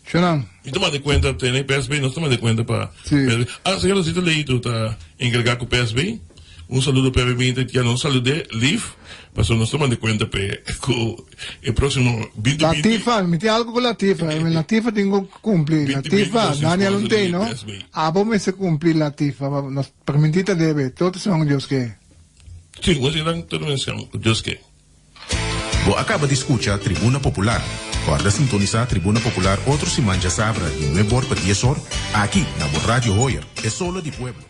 S2: Xanam.
S3: E toma de conta, tem PSB, nós tomamos de conta para
S2: Sim.
S3: Ah, senhora, se tu leído, está encarregado com o PSB, saludo para PSB, que não saludei, Liv, mas nós tomamos de conta para o próximo 2020.
S2: Latifa, me tem algo com Latifa. Latifa tenho que cumprir. Latifa, Daniel não tem, não? Ah, vamos se cumprir Latifa. Nos permitita debe. Todos são Deus que.
S3: Sim, você não está mencionando, Deus que.
S6: Bo acaba de escuchar Tribuna Popular. Guarda sintonizar Tribuna Popular otro Simanja Sabra y 9 por 10 horas aquí, en la Radio Hoyer. Es solo de Puebla.